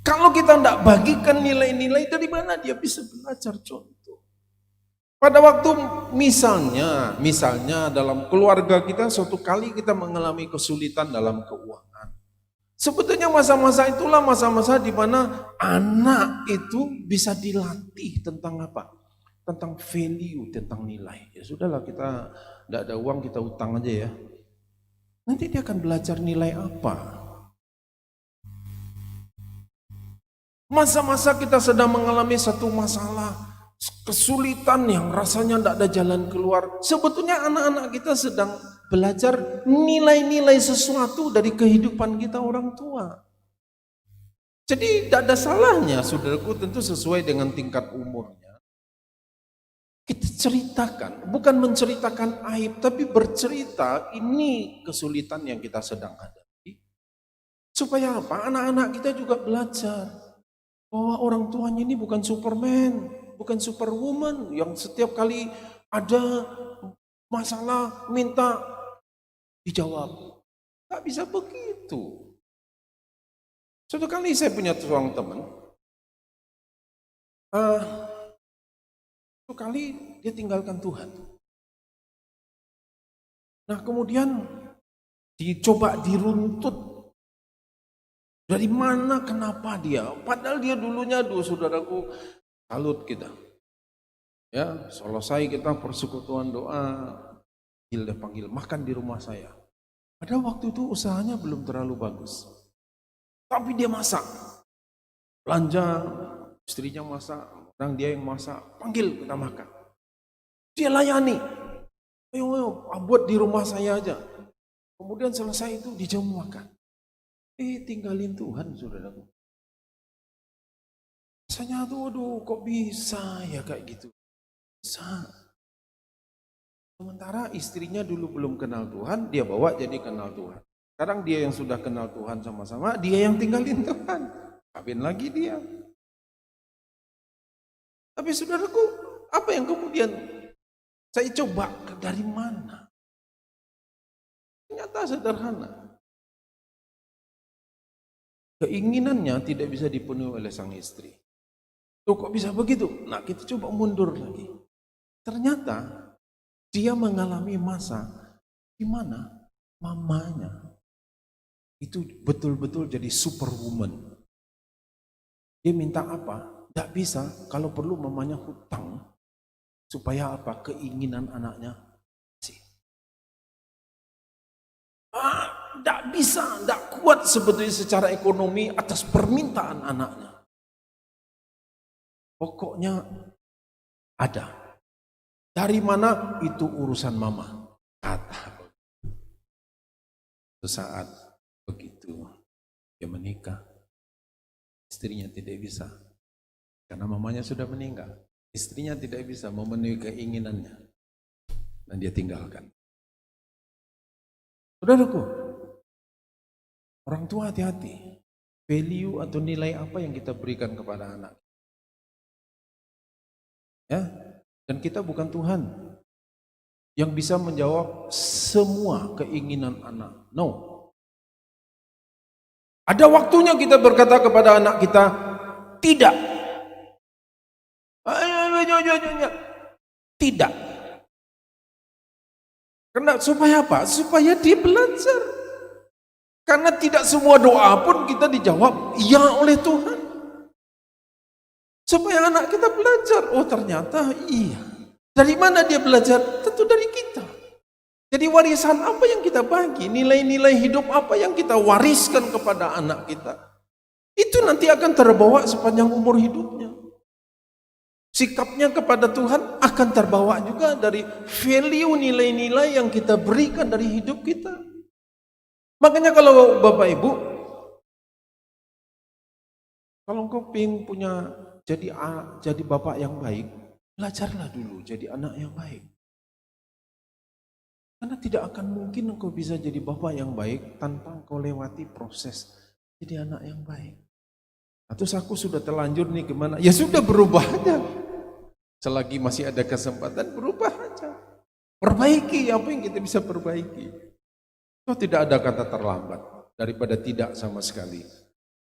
Kalau kita tidak bagikan nilai-nilai, dari mana dia bisa belajar contoh? Pada waktu misalnya dalam keluarga kita suatu kali kita mengalami kesulitan dalam keuangan. Sebetulnya masa-masa itulah masa-masa di mana anak itu bisa dilatih tentang apa? Tentang value, tentang nilai. Ya sudahlah, kita tidak ada uang, kita utang aja ya. Nanti dia akan belajar nilai apa? Masa-masa kita sedang mengalami satu masalah, kesulitan yang rasanya tidak ada jalan keluar. Sebetulnya anak-anak kita sedang belajar nilai-nilai sesuatu dari kehidupan kita orang tua. Jadi tidak ada salahnya, saudaraku, tentu sesuai dengan tingkat umurnya. Kita ceritakan, bukan menceritakan aib, tapi bercerita ini kesulitan yang kita sedang hadapi. Supaya apa? Anak-anak kita juga belajar bahwa orang tuanya ini bukan Superman, bukan Superwoman yang setiap kali ada masalah minta dijawab. Tak bisa begitu. Suatu kali saya punya seorang teman, suatu kali dia tinggalkan Tuhan. Nah kemudian dicoba diruntut. Dari mana, kenapa dia? Padahal dia dulunya, saudaraku, salut kita. Ya, selesai kita persekutuan doa, dia panggil makan di rumah saya. Padahal waktu itu usahanya belum terlalu bagus. Tapi dia masak. Belanja, istrinya masak, orang dia yang masak, panggil kita makan. Dia layani. Ayo, buat di rumah saya aja. Kemudian selesai itu dijamu makan. Tinggalin Tuhan, saudaraku. Rasanya tuh, aduh, kok bisa ya kayak gitu? Bisa. Sementara istrinya dulu belum kenal Tuhan, dia bawa jadi kenal Tuhan. Sekarang dia yang sudah kenal Tuhan sama-sama, dia yang tinggalin Tuhan. Kawin lagi dia. Tapi saudaraku, apa yang kemudian saya coba dari mana? Ternyata sederhana. Keinginannya tidak bisa dipenuhi oleh sang istri. Tuh kok bisa begitu? Nah kita coba mundur lagi. Ternyata dia mengalami masa di mana mamanya itu betul-betul jadi superwoman. Dia minta apa? Tidak bisa, kalau perlu mamanya hutang. Supaya apa? Keinginan anaknya sih. Tidak bisa, tidak kuat sebetulnya secara ekonomi atas permintaan anaknya. Pokoknya ada. Dari mana? Itu urusan mama. Kata. Sesaat begitu dia menikah, istrinya tidak bisa. Karena mamanya sudah meninggal. Istrinya tidak bisa memenuhi keinginannya. Dan dia tinggalkan. Saudaraku, orang tua hati-hati. Value atau nilai apa yang kita berikan kepada anak. Ya, dan kita bukan Tuhan yang bisa menjawab semua keinginan anak. No. Ada waktunya kita berkata kepada anak kita, tidak. Tidak. Karena supaya apa? Supaya dia belajar. Karena tidak semua doa pun kita dijawab iya oleh Tuhan. Supaya anak kita belajar. Oh ternyata iya. Dari mana dia belajar? Tentu dari kita. Jadi warisan apa yang kita bagi? Nilai-nilai hidup apa yang kita wariskan kepada anak kita? Itu nanti akan terbawa sepanjang umur hidupnya. Sikapnya kepada Tuhan akan terbawa juga dari value nilai-nilai yang kita berikan dari hidup kita. Makanya kalau Bapak Ibu, kalau engkau ingin punya jadi bapak yang baik, belajarlah dulu jadi anak yang baik. Karena tidak akan mungkin engkau bisa jadi bapak yang baik tanpa engkau lewati proses jadi anak yang baik. Atau aku sudah terlanjur nih gimana? Ya sudah berubah aja. Selagi masih ada kesempatan berubah aja. Perbaiki apa yang kita bisa perbaiki. So, tidak ada kata terlambat daripada tidak sama sekali.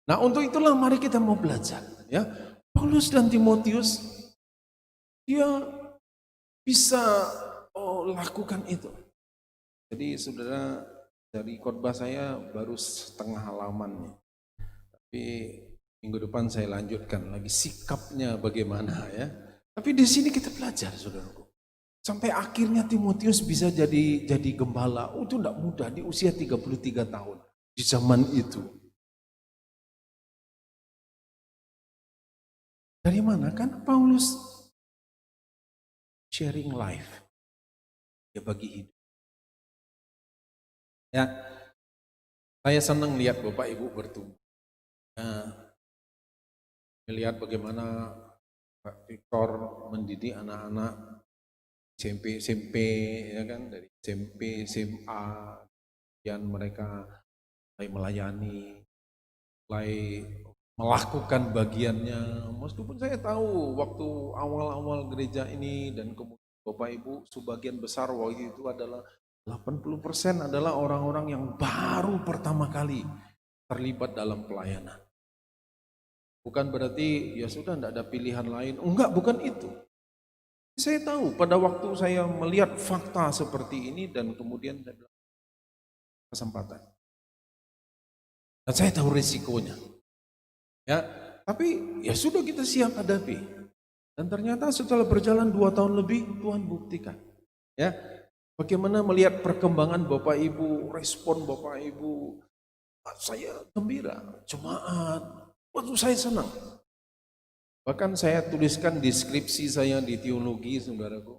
Nah untuk itulah mari kita mau belajar. Ya, Paulus dan Timotius dia bisa lakukan itu. Jadi saudara, dari khotbah saya baru setengah halaman. Tapi minggu depan saya lanjutkan lagi sikapnya bagaimana ya. Tapi di sini kita belajar saudaraku. Sampai akhirnya Timotius bisa jadi gembala. Itu tidak mudah di usia 33 tahun. Di zaman itu. Dari mana? Kan Paulus sharing life. Dia bagi hidup. Ya, saya senang lihat Bapak Ibu bertumbuh. Melihat bagaimana Pak Victor mendidik anak-anak SMP, ya kan, dari SMP, SMA, kemudian mereka mulai melayani, mulai melakukan bagiannya. Meskipun saya tahu waktu awal-awal gereja ini dan kemudian Bapak Ibu sebagian besar waktu itu adalah 80% adalah orang-orang yang baru pertama kali terlibat dalam pelayanan. Bukan berarti ya sudah tidak ada pilihan lain. Enggak, bukan itu. Saya tahu pada waktu saya melihat fakta seperti ini dan kemudian saya bilang kesempatan. Dan saya tahu risikonya. Ya, tapi ya sudah kita siap hadapi. Dan ternyata setelah berjalan 2 tahun lebih Tuhan buktikan. Ya, bagaimana melihat perkembangan Bapak Ibu, respon Bapak Ibu. Saya gembira, jemaat. Waktu saya senang. Bahkan saya tuliskan deskripsi saya di teologi, saudaraku.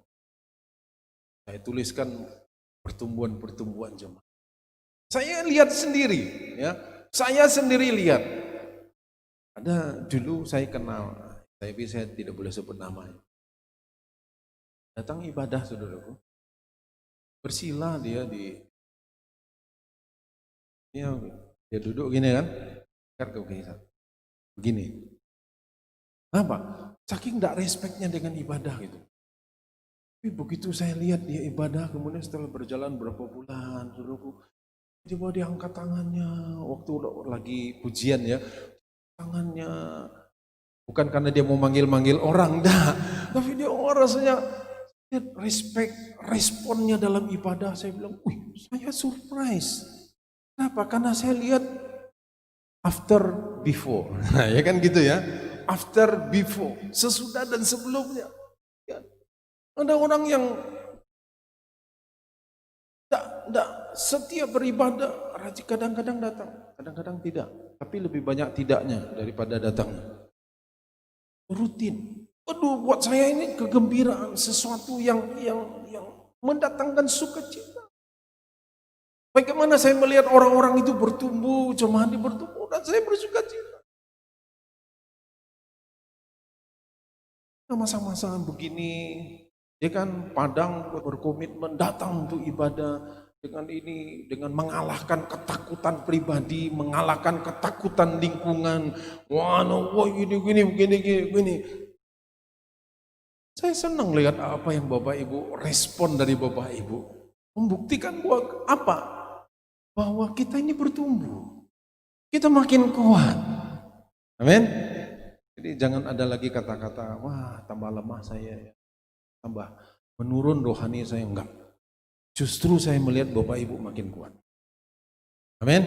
Saya tuliskan pertumbuhan-pertumbuhan jemaat. Saya lihat sendiri, ya. Saya sendiri lihat. Ada dulu saya kenal, tapi saya tidak boleh sebut namanya. Datang ibadah, saudaraku. Bersila dia dia duduk gini kan. Begini. Apa? Saking tidak respeknya dengan ibadah gitu. Tapi begitu saya lihat dia ibadah, kemudian setelah berjalan berapa bulan, saudaraku, tiba dia angkat tangannya waktu lagi pujian ya, tangannya bukan karena dia mau manggil-manggil orang, dah, tapi dia rasanya respect, responnya dalam ibadah. Saya bilang, wih, saya surprise. Kenapa? Karena saya lihat after before, nah, ya kan gitu ya, after before, sesudah dan sebelumnya. Ya. Ada orang yang tidak setia beribadah, kadang-kadang datang, kadang-kadang tidak, tapi lebih banyak tidaknya daripada datangnya. Rutin. Aduh, buat saya ini kegembiraan, sesuatu yang mendatangkan sukacita. Bagaimana saya melihat orang-orang itu bertumbuh, jemaat bertumbuh, dan saya bersukacita. Masa-masa begini, ya kan, Padang berkomitmen datang untuk ibadah dengan ini, dengan mengalahkan ketakutan pribadi, mengalahkan ketakutan lingkungan. Wah, gini. Saya senang lihat apa yang Bapak Ibu respon dari Bapak Ibu, membuktikan bahwa apa? Bahwa kita ini bertumbuh, kita makin kuat. Amin. Jadi jangan ada lagi kata-kata, wah tambah lemah saya, tambah menurun rohani saya, enggak. Justru saya melihat Bapak Ibu makin kuat. Amin.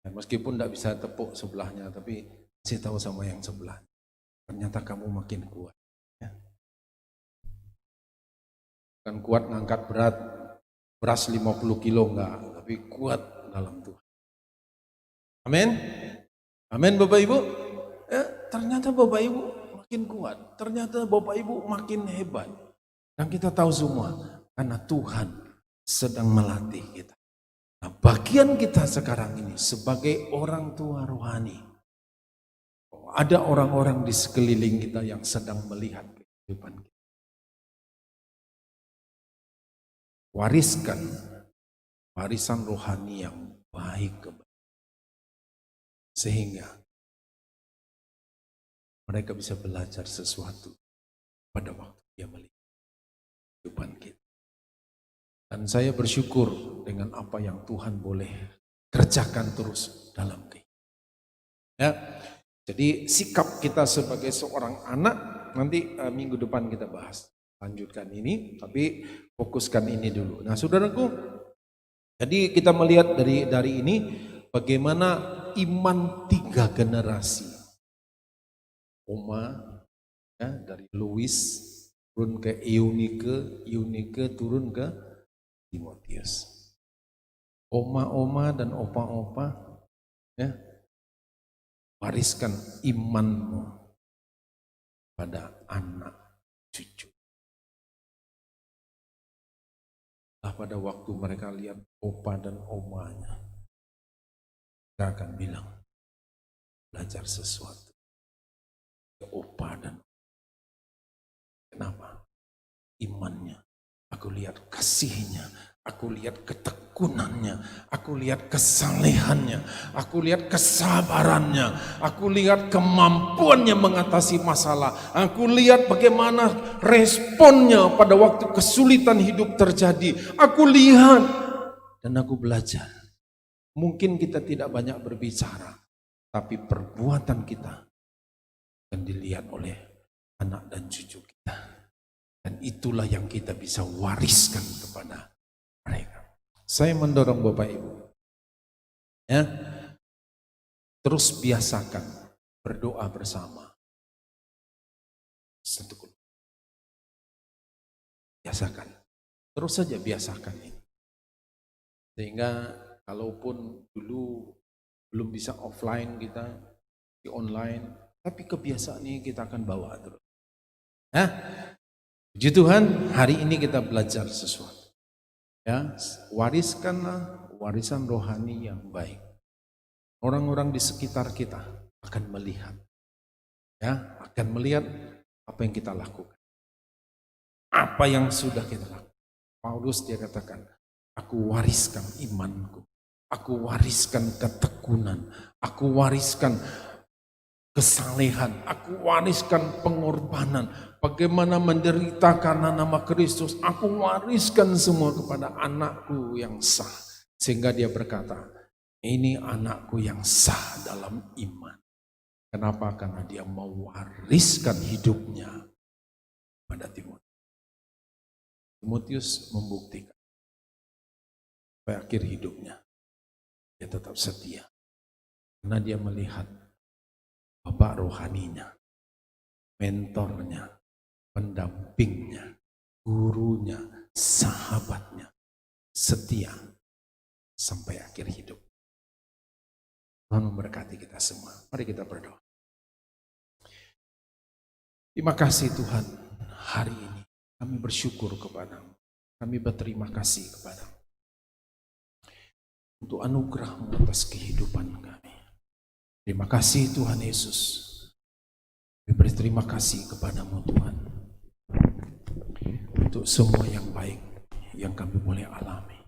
Ya, meskipun tidak bisa tepuk sebelahnya, tapi saya tahu sama yang sebelah. Ternyata kamu makin kuat. Ya. Bukan kuat ngangkat beras 50 kilo, enggak. Tapi kuat dalam Tuhan. Amin. Amin Bapak Ibu. Ya, ternyata Bapak Ibu makin kuat. Ternyata Bapak Ibu makin hebat. Dan kita tahu semua, karena Tuhan sedang melatih kita. Nah, bagian kita sekarang ini sebagai orang tua rohani, ada orang-orang di sekeliling kita yang sedang melihat kehidupan kita. Wariskan warisan rohani yang baik sehingga mereka bisa belajar sesuatu pada waktu dia melihat kehidupan kita. Dan saya bersyukur dengan apa yang Tuhan boleh kerjakan terus dalam kehidupan. Ya, jadi sikap kita sebagai seorang anak nanti minggu depan kita bahas. Lanjutkan ini, tapi fokuskan ini dulu. Nah, saudaraku, jadi kita melihat dari ini bagaimana iman 3 generasi. Oma, ya, dari Louis turun ke Eunike turun ke Timotius. Oma-oma dan opa-opa, ya, wariskan imanmu pada anak cucu. Pada waktu mereka lihat opa dan omanya, mereka akan bilang, belajar sesuatu ke opa dan kenapa? Imannya, aku lihat kasihnya, aku lihat ketekunannya, aku lihat kesalehannya, aku lihat kesabarannya, aku lihat kemampuannya mengatasi masalah, aku lihat bagaimana responnya pada waktu kesulitan hidup terjadi, aku lihat dan aku belajar. Mungkin kita tidak banyak berbicara, tapi perbuatan kita akan dilihat oleh anak dan cucu kita. Dan itulah yang kita bisa wariskan kepada mereka. Saya mendorong Bapak Ibu, ya, terus biasakan berdoa bersama. Satu keluarga. Biasakan, terus saja biasakan ini. Sehingga kalaupun dulu belum bisa offline kita, di online, tapi kebiasaan ini kita akan bawa terus. Ya. Puji Tuhan, hari ini kita belajar sesuatu. Ya, wariskanlah warisan rohani yang baik. Orang-orang di sekitar kita akan melihat, ya, akan melihat apa yang kita lakukan, apa yang sudah kita lakukan. Paulus dia katakan, aku wariskan imanku, aku wariskan ketekunan, aku wariskan kesalehan, aku wariskan pengorbanan, bagaimana menderita karena nama Kristus, aku wariskan semua kepada anakku yang sah. Sehingga dia berkata, ini anakku yang sah dalam iman. Kenapa? Karena dia mewariskan hidupnya pada Timotius. Timotius membuktikan sampai akhir hidupnya dia tetap setia, karena dia melihat bapak rohaninya, mentornya, pendampingnya, gurunya, sahabatnya, setia sampai akhir hidup. Tuhan memberkati kita semua. Mari kita berdoa. Terima kasih Tuhan, hari ini kami bersyukur kepadamu. Kami berterima kasih kepadamu untuk anugerah-Mu atas kehidupan kami. Terima kasih Tuhan Yesus. Kami berterima kasih kepadamu Tuhan untuk semua yang baik yang kami boleh alami.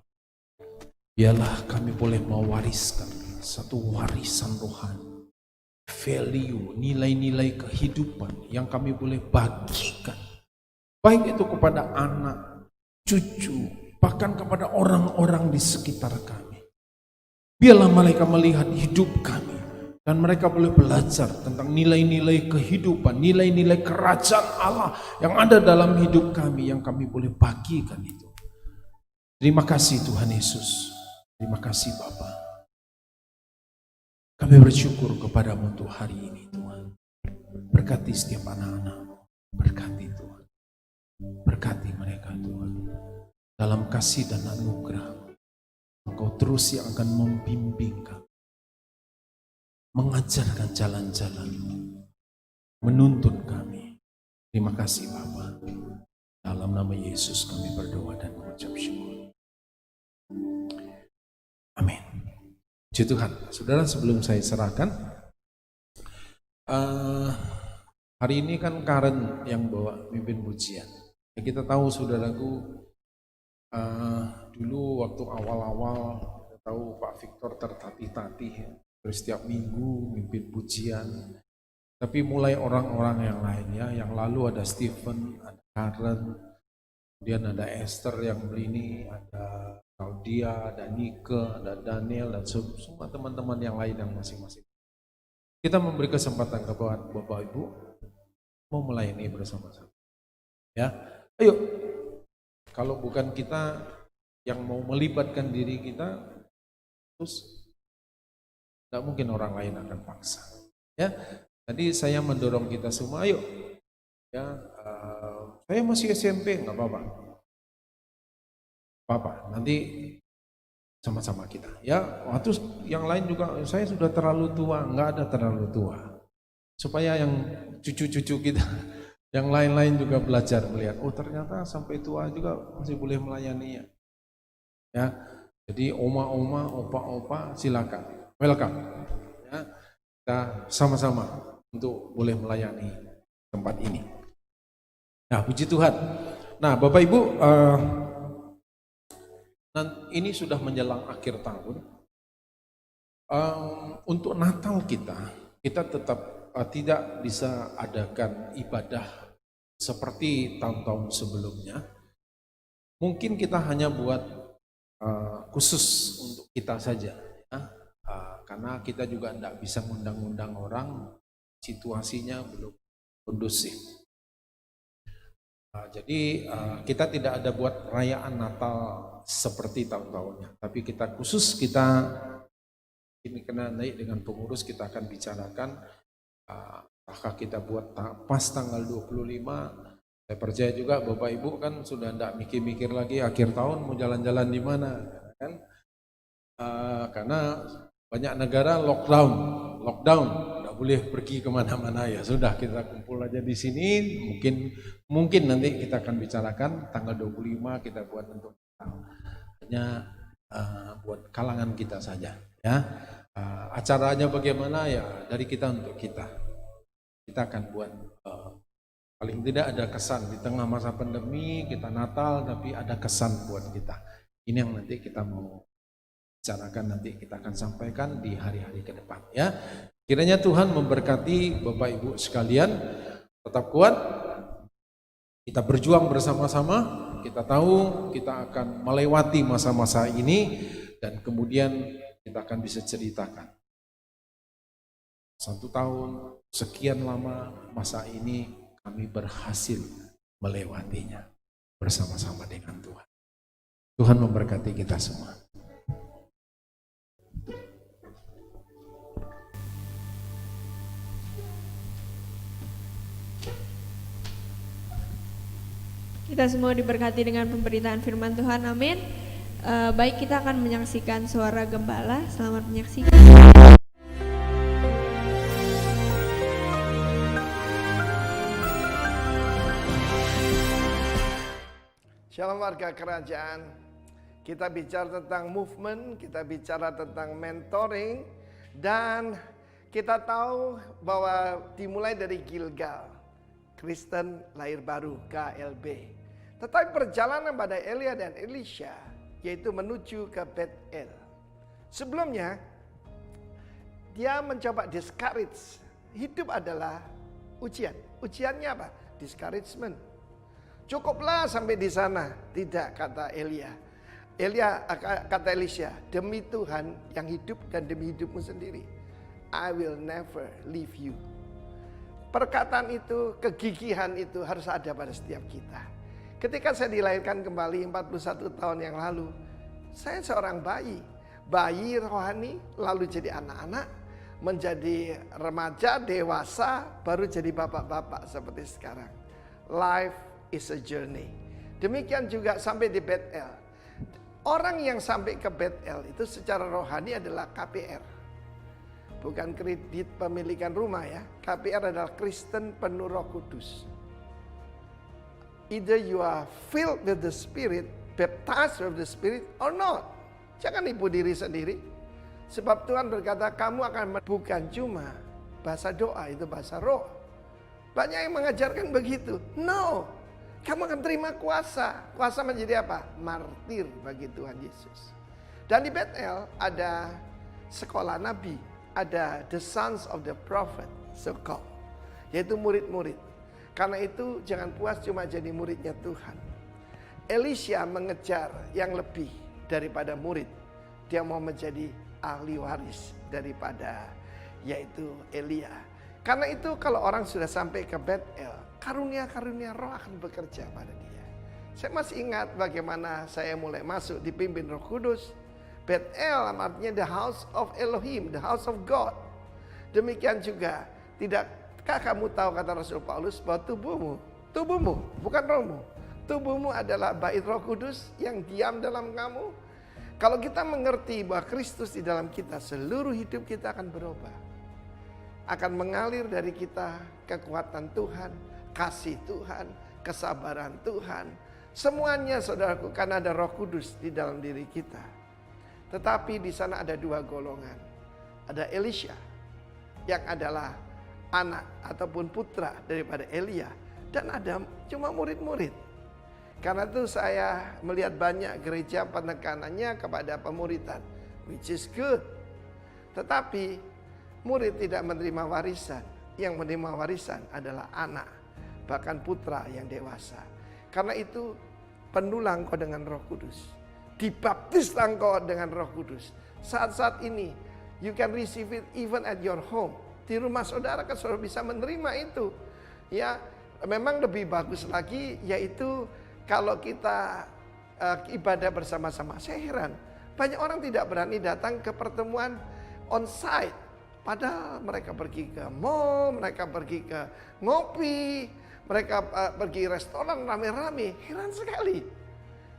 Biarlah kami boleh mewariskan satu warisan rohani, value, nilai-nilai kehidupan yang kami boleh bagikan, baik itu kepada anak, cucu, bahkan kepada orang-orang di sekitar kami. Biarlah mereka melihat hidup kami dan mereka boleh belajar tentang nilai-nilai kehidupan, nilai-nilai kerajaan Allah yang ada dalam hidup kami yang kami boleh bagikan itu. Terima kasih Tuhan Yesus. Terima kasih Bapa. Kami bersyukur kepadamu untuk hari ini Tuhan. Berkati setiap anak-anak-Mu. Berkati Tuhan. Berkati mereka Tuhan. Dalam kasih dan anugerah Engkau terus yang akan membimbing kami, mengajarkan jalan-jalan, menuntun kami. Terima kasih Bapa. Dalam nama Yesus kami berdoa dan mengucap syukur. Amin. Puji Tuhan. Saudara, sebelum saya serahkan, hari ini kan Karen yang bawa mimpin pujian. Ya, kita tahu saudaraku, dulu waktu awal-awal kita tahu Pak Victor tertatih-tatih ya, setiap minggu mimpin pujian. Tapi mulai orang-orang yang lain ya, yang lalu ada Stephen, ada Karen, kemudian ada Esther yang ini, ada Claudia, ada Nike, ada Daniel, dan semua teman-teman yang lain yang masing-masing. Kita memberi kesempatan kepada Bapak Ibu mau melayani bersama-sama. Ya, ayo. Kalau bukan kita yang mau melibatkan diri kita, terus tidak mungkin orang lain akan paksa. Ya, tadi saya mendorong kita semua, ayo. Ya, saya masih SMP, nggak apa-apa. Apa, nanti sama-sama kita. Ya, terus yang lain juga, saya sudah terlalu tua, nggak ada terlalu tua. Supaya yang cucu-cucu kita Yang lain-lain juga belajar melihat, oh ternyata sampai tua juga masih boleh melayani ya. Jadi oma-oma, opa-opa silakan, welcome ya. Kita sama-sama untuk boleh melayani tempat ini. Nah, puji Tuhan. Nah, Bapak Ibu, ini sudah menjelang akhir tahun. Untuk Natal kita tetap tidak bisa adakan ibadah seperti tahun-tahun sebelumnya. Mungkin kita hanya buat khusus untuk kita saja, ya. Karena kita juga tidak bisa ngundang-undang orang, situasinya belum kondusif. Jadi kita tidak ada buat perayaan Natal seperti tahun-tahunnya, tapi kita ini kena naik dengan pengurus, kita akan bicarakan apakah kita buat pas tanggal 25. Saya percaya juga Bapak Ibu kan sudah tidak mikir-mikir lagi akhir tahun mau jalan-jalan di mana kan, karena banyak negara lockdown, tidak boleh pergi kemana-mana, ya sudah kita kumpul aja di sini. Mungkin nanti kita akan bicarakan tanggal 25 kita buat untuk hanya buat kalangan kita saja ya. Acaranya bagaimana ya dari kita untuk kita akan buat paling tidak ada kesan di tengah masa pandemi kita Natal, tapi ada kesan buat kita. Ini yang nanti kita mau bicarakan, nanti kita akan sampaikan di hari-hari ke depan ya. Kiranya Tuhan memberkati Bapak Ibu sekalian, tetap kuat, kita berjuang bersama-sama. Kita tahu kita akan melewati masa-masa ini dan kemudian kita akan bisa ceritakan 1 tahun sekian lama masa ini kami berhasil melewatinya bersama-sama dengan Tuhan. Tuhan memberkati kita semua. Kita semua diberkati dengan pemberitaan firman Tuhan, amin. Baik, kita akan menyaksikan suara gembala. Selamat menyaksikan. Shalom warga kerajaan. Kita bicara tentang movement, kita bicara tentang mentoring, dan kita tahu bahwa dimulai dari Gilgal, Kristen lahir baru, KLB. Tetapi perjalanan pada Elia dan Elisha yaitu menuju ke Bethel. Sebelumnya dia mencoba discourage. Hidup adalah ujian. Ujiannya apa? Discouragement. Cukuplah sampai di sana. Tidak, kata Elia. Kata Elisha, demi Tuhan yang hidup dan demi hidupmu sendiri, I will never leave you. Perkataan itu, kegigihan itu harus ada pada setiap kita. Ketika saya dilahirkan kembali 41 tahun yang lalu, saya seorang bayi rohani, lalu jadi anak-anak, menjadi remaja, dewasa, baru jadi bapak-bapak seperti sekarang. Life is a journey. Demikian juga sampai di Bethel. Orang yang sampai ke Bethel itu secara rohani adalah KPR. Bukan kredit pemilikan rumah ya. KPR adalah Kristen penuh Roh Kudus. Either you are filled with the Spirit, baptized with the Spirit or not. Jangan nipu diri sendiri. Sebab Tuhan berkata kamu akan bukan cuma bahasa doa, itu bahasa roh. Banyak yang mengajarkan begitu. No. Kamu akan terima kuasa. Kuasa menjadi apa? Martir bagi Tuhan Yesus. Dan di Bethel ada sekolah nabi. Ada the sons of the prophet, so-called. Yaitu murid-murid. Karena itu jangan puas cuma jadi muridnya Tuhan. Elisha mengejar yang lebih daripada murid. Dia mau menjadi ahli waris daripada yaitu Elia. Karena itu kalau orang sudah sampai ke Bethel, karunia-karunia roh akan bekerja pada dia. Saya masih ingat bagaimana saya mulai masuk dipimpin Roh Kudus. Bethel artinya the house of Elohim, the house of God. Demikian juga, tidakkah kamu tahu kata Rasul Paulus bahwa tubuhmu bukan rohmu. Tubuhmu adalah bait Roh Kudus yang diam dalam kamu. Kalau kita mengerti bahwa Kristus di dalam kita, seluruh hidup kita akan berubah. Akan mengalir dari kita kekuatan Tuhan, kasih Tuhan, kesabaran Tuhan. Semuanya saudaraku, karena ada Roh Kudus di dalam diri kita. Tetapi di sana ada dua golongan. Ada Elisha yang adalah anak ataupun putra daripada Elia. Dan ada cuma murid-murid. Karena itu saya melihat banyak gereja penekanannya kepada pemuridan, which is good. Tetapi murid tidak menerima warisan. Yang menerima warisan adalah anak, bahkan putra yang dewasa. Karena itu penuhlah engkau dengan Roh Kudus. Dibaptislah engkau dengan Roh Kudus. Saat-saat ini you can receive it even at your home. Di rumah saudara kan saudara bisa menerima itu. Ya, memang lebih bagus lagi yaitu kalau kita ibadah bersama-sama. Saya heran, banyak orang tidak berani datang ke pertemuan on-site. Padahal mereka pergi ke mall, mereka pergi ke ngopi, mereka pergi restoran rame-rame. Heran sekali.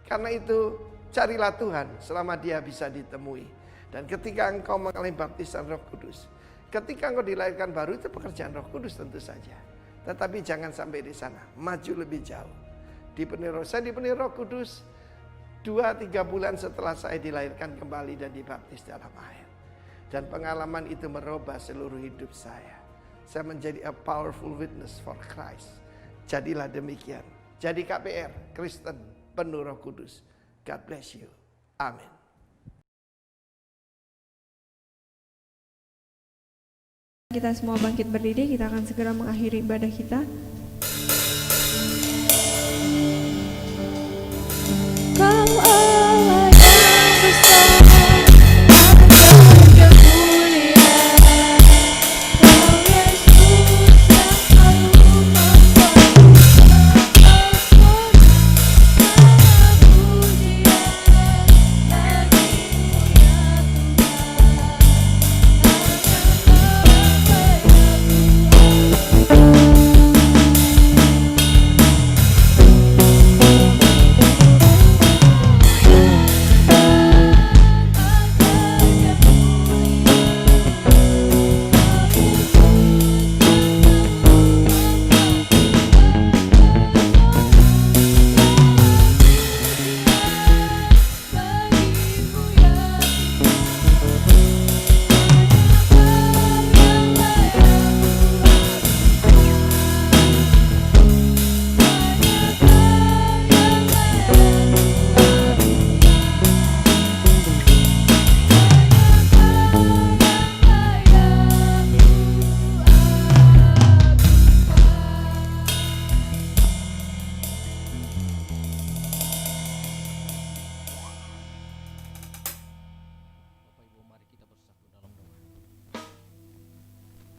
Karena itu carilah Tuhan selama dia bisa ditemui. Dan ketika engkau mengalami baptisan Roh Kudus, ketika engkau dilahirkan baru, itu pekerjaan Roh Kudus tentu saja. Tetapi jangan sampai di sana, maju lebih jauh. Saya dipenuhi Roh Kudus 2-3 bulan setelah saya dilahirkan kembali dan dibaptis dalam air. Dan pengalaman itu merubah seluruh hidup saya. Saya menjadi a powerful witness for Christ. Jadilah demikian. Jadi KPR, Kristen, penuh Roh Kudus. God bless you. Amin. Kita semua bangkit berdiri, kita akan segera mengakhiri ibadah kita. Kau Allah yang besar, yang mulia, Kau Yesus yang selalu membantu.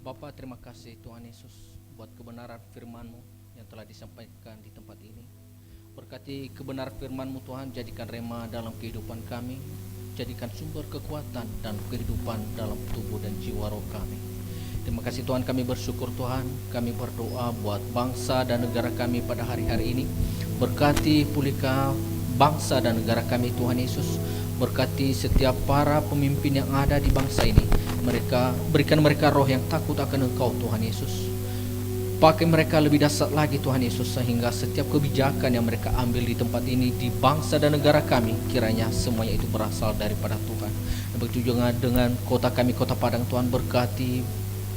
Bapa, terima kasih Tuhan Yesus buat kebenaran firman-Mu yang telah disampaikan di tempat ini. Berkati kebenaran firman-Mu Tuhan, jadikan rema dalam kehidupan kami, jadikan sumber kekuatan dan kehidupan dalam tubuh dan jiwa roh kami. Terima kasih Tuhan, kami bersyukur Tuhan, kami berdoa buat bangsa dan negara kami pada hari-hari ini. Berkati pulihkan bangsa dan negara kami Tuhan Yesus. Berkati setiap para pemimpin yang ada di bangsa ini. Berikan mereka roh yang takut akan Engkau Tuhan Yesus. Pakai mereka lebih dahsyat lagi Tuhan Yesus, sehingga setiap kebijakan yang mereka ambil di tempat ini, di bangsa dan negara kami, kiranya semuanya itu berasal daripada Tuhan. Dan begitu juga dengan kota kami, kota Padang Tuhan, berkati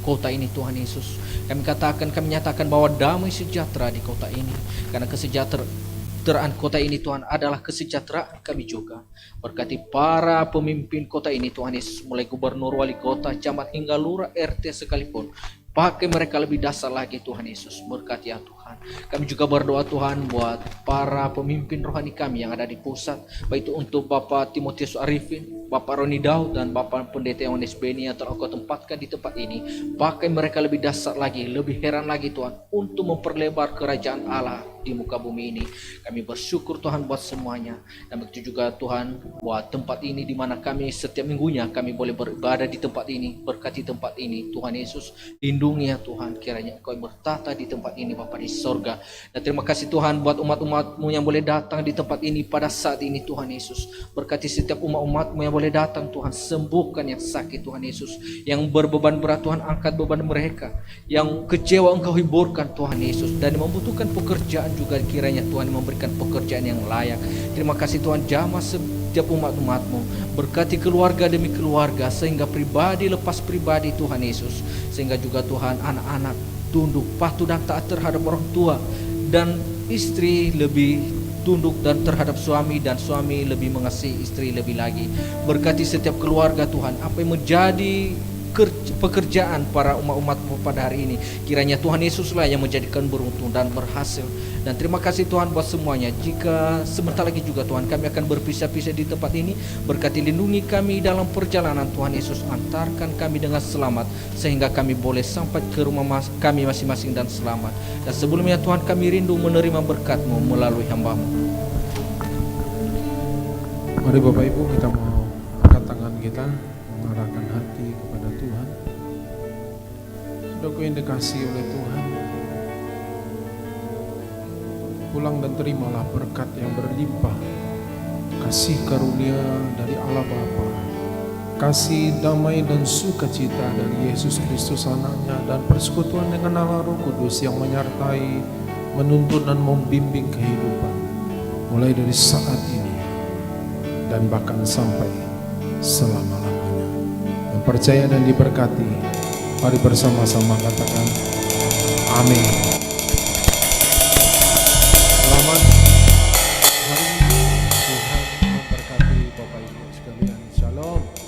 kota ini Tuhan Yesus. Kami nyatakan bahwa damai sejahtera di kota ini, karena kesejahteraan kota ini Tuhan adalah kesejahteraan kami juga. Berkati para pemimpin kota ini Tuhan Yesus, mulai gubernur, wali kota, camat hingga lurah, RT sekalipun. Pakai mereka lebih dasar lagi Tuhan Yesus. Berkati ya Tuhan. Kami juga berdoa Tuhan buat para pemimpin rohani kami yang ada di pusat, baik itu untuk Bapak Timotius Arifin, Bapak Roni Daud, dan Bapak Pendeta Yohanes Beni yang telah Engkau tempatkan di tempat ini. Pakai mereka lebih dasar lagi, lebih heran lagi Tuhan, untuk memperlebar kerajaan Allah di muka bumi ini. Kami bersyukur Tuhan buat semuanya. Dan begitu juga Tuhan buat tempat ini, di mana kami setiap minggunya kami boleh beribadah di tempat ini. Berkati tempat ini Tuhan Yesus, lindungi ya Tuhan, kiranya Engkau bertata di tempat ini Bapak, di sorga. Dan terima kasih Tuhan buat umat-umat-Mu yang boleh datang di tempat ini pada saat ini Tuhan Yesus. Berkati setiap umat-umat-Mu yang boleh datang Tuhan, sembuhkan yang sakit Tuhan Yesus. Yang berbeban berat Tuhan, angkat beban mereka. Yang kecewa Engkau hiburkan Tuhan Yesus. Dan membutuhkan pekerjaan juga kiranya Tuhan memberikan pekerjaan yang layak. Terima kasih Tuhan, jamah setiap umat-umat-Mu, berkati keluarga demi keluarga, sehingga pribadi lepas pribadi Tuhan Yesus, sehingga juga Tuhan anak-anak tunduk, patuh dan taat terhadap orang tua, dan istri lebih tunduk dan terhadap suami, dan suami lebih mengasihi istri lebih lagi. Berkati setiap keluarga Tuhan, apa yang menjadi pekerjaan para umat-umat pada hari ini, kiranya Tuhan Yesuslah yang menjadikan beruntung dan berhasil. Dan terima kasih Tuhan buat semuanya. Jika sebentar lagi juga Tuhan kami akan berpisah-pisah di tempat ini, berkati lindungi kami dalam perjalanan Tuhan Yesus, antarkan kami dengan selamat sehingga kami boleh sampai ke rumah kami masing-masing dan selamat. Dan sebelumnya Tuhan, kami rindu menerima berkat-Mu melalui hamba-Mu. Mari Bapak Ibu, kita mau angkat tangan kita, mengarahkan hati kepada Tuhan. Sudah kuindikasi oleh Tuhan, pulang dan terimalah berkat yang berlimpah, kasih karunia dari Allah Bapa, kasih damai dan sukacita dari Yesus Kristus anaknya, dan persekutuan dengan Allah Roh Kudus yang menyertai, menuntun dan membimbing kehidupan mulai dari saat ini dan bahkan sampai selama-lamanya. Yang percaya dan diberkati, mari bersama-sama katakan amin. Selamat hari Minggu, Tuhan memberkati Bapak Ibu sekalian. Shalom.